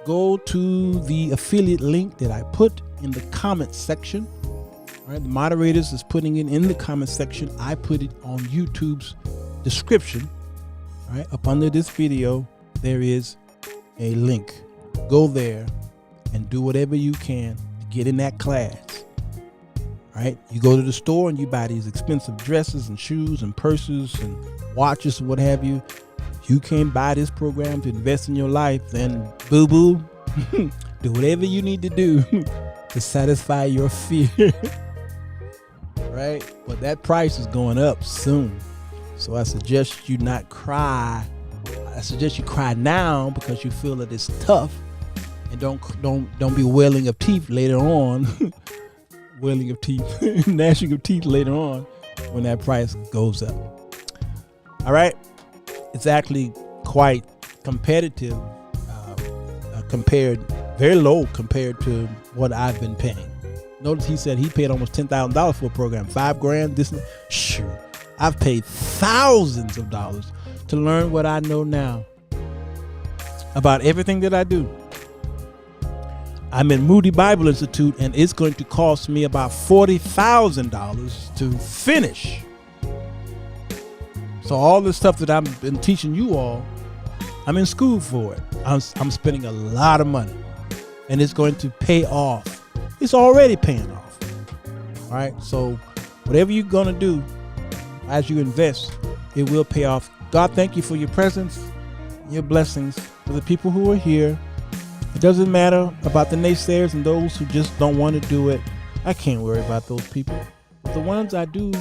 go to the affiliate link that I put in the comment section. All right, the moderators is putting it in the comment section. I put it on YouTube's description. All right, up under this video, there is a link. Go there and do whatever you can to get in that class. All right, you go to the store and you buy these expensive dresses and shoes and purses and watches and what have you. You can't buy this program to invest in your life, then boo-boo, do whatever you need to do to satisfy your fear. Right? But that price is going up soon. So I suggest you not cry. I suggest you cry now because you feel that it's tough, and don't be wailing of teeth later on. Wailing of teeth, gnashing of teeth later on when that price goes up. All right? It's actually quite competitive, very low compared to what I've been paying. Notice he said he paid almost $10,000 for a program, $5,000. Sure, I've paid thousands of dollars to learn what I know now about everything that I do. I'm in Moody Bible Institute, and it's going to cost me about $40,000 to finish. So all the stuff that I've been teaching you all, I'm in school for it. I'm spending a lot of money, and it's going to pay off. It's already paying off. All right. So whatever you're going to do as you invest, it will pay off. God, thank you for your presence, your blessings for the people who are here. It doesn't matter about the naysayers and those who just don't want to do it. I can't worry about those people. The ones I do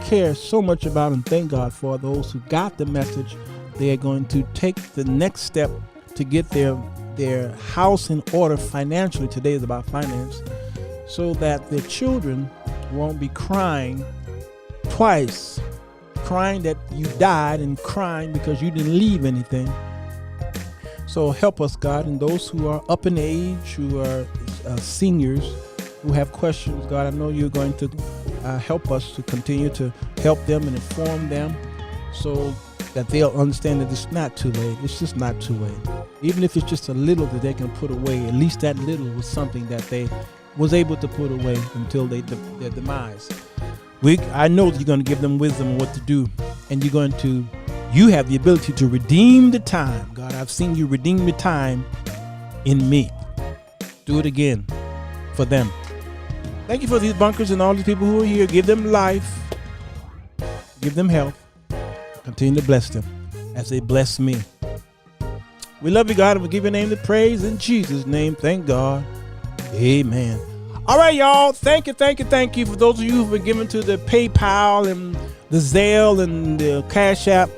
care so much about and thank God for, those who got the message, they are going to take the next step to get their house in order financially. Today is about finance, so that their children won't be crying twice, crying that you died and crying because you didn't leave anything. So help us, God, and those who are up in age, who are seniors, who have questions, God, I know you're going to help us to continue to help them and inform them so that they'll understand that it's not too late. It's just not too late. Even if it's just a little that they can put away, at least that little was something that they was able to put away until their demise. I know that you're going to give them wisdom on what to do, and you have the ability to redeem the time. God, I've seen you redeem the time in me. Do it again for them. Thank you for these bunkers and all these people who are here. Give them life. Give them health. Continue to bless them as they bless me. We love you, God, and we give your name the praise in Jesus' name. Thank God. Amen. All right, y'all. Thank you for those of you who've been giving to the PayPal and the Zelle and the CashApp.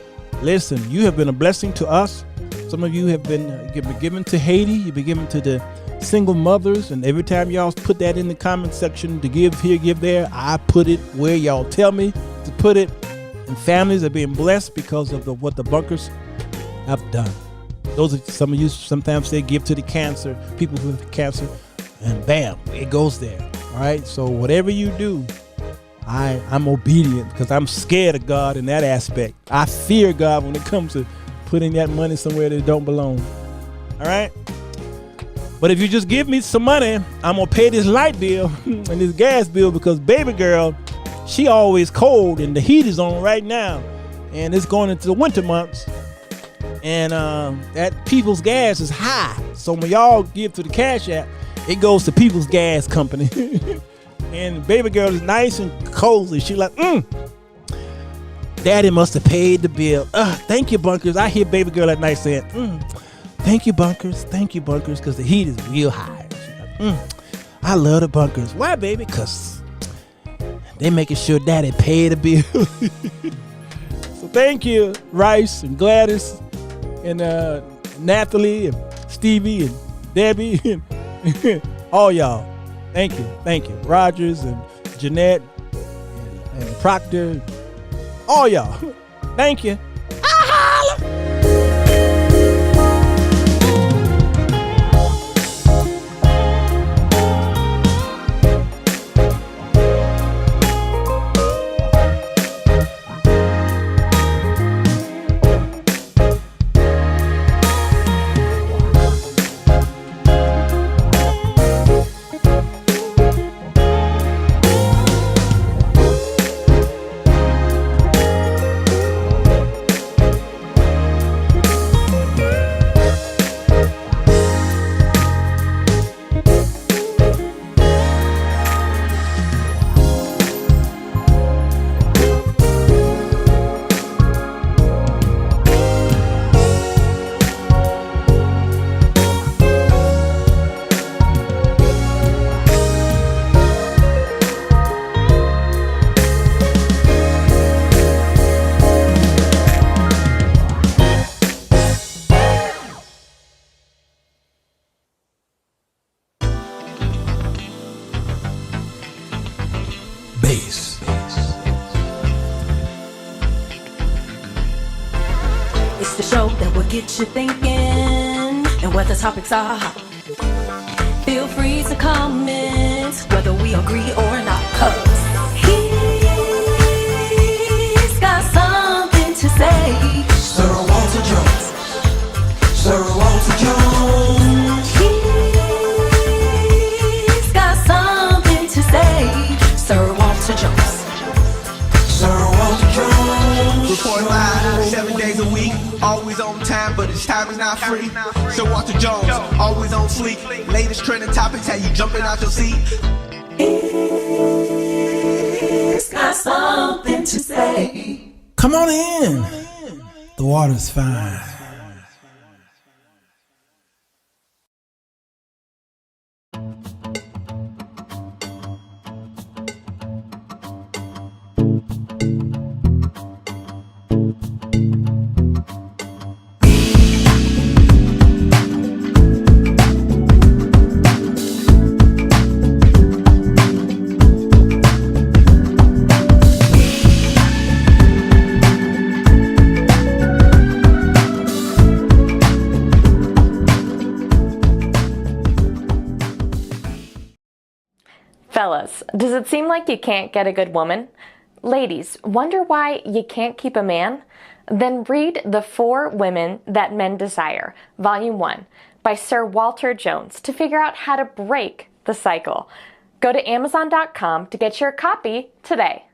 Listen, you have been a blessing to us. Some of you have been given to Haiti. You've been given to the single mothers. And every time y'all put that in the comment section to give here, give there, I put it where y'all tell me to put it. And families are being blessed because of what the bunkers have done. Some of you sometimes say give to the cancer, people with cancer, and bam, it goes there. All right. So whatever you do, I'm obedient because I'm scared of God in that aspect. I fear God when it comes to putting that money somewhere that it don't belong. All right. But if you just give me some money, I'm going to pay this light bill and this gas bill because baby girl, she always cold and the heat is on right now. And it's going into the winter months. And that People's Gas is high. So when y'all give to the Cash App, it goes to People's Gas Company. And baby girl is nice and cozy. She like, Daddy must have paid the bill. Thank you, bunkers. I hear baby girl at night saying, thank you, bunkers, because the heat is real high. She's like, I love the bunkers. Why, baby? Because they making sure Daddy paid the bill. So thank you, Rice and Gladys and Nathalie and Stevie and Debbie and all y'all. Thank you. Rogers and Jeanette and Proctor, all y'all. Thank you. It's the show that will get you thinking, and what the topics are. Feel free to comment whether we agree or not, 'cause he's got something to say. Sirwalterj. He's got something to say. Sirwalterj. Report live 7 days a week, always on time, but his time is not free. Sirwalterj Jones, always on sleek. Latest trending topics, how you jumping out your seat. He's got something to say. Come on in. The water's fine. Fellas, does it seem like you can't get a good woman? Ladies, wonder why you can't keep a man? Then read The 4 Women That Men Desire, Volume 1, by Sirwalterj to figure out how to break the cycle. Go to Amazon.com to get your copy today.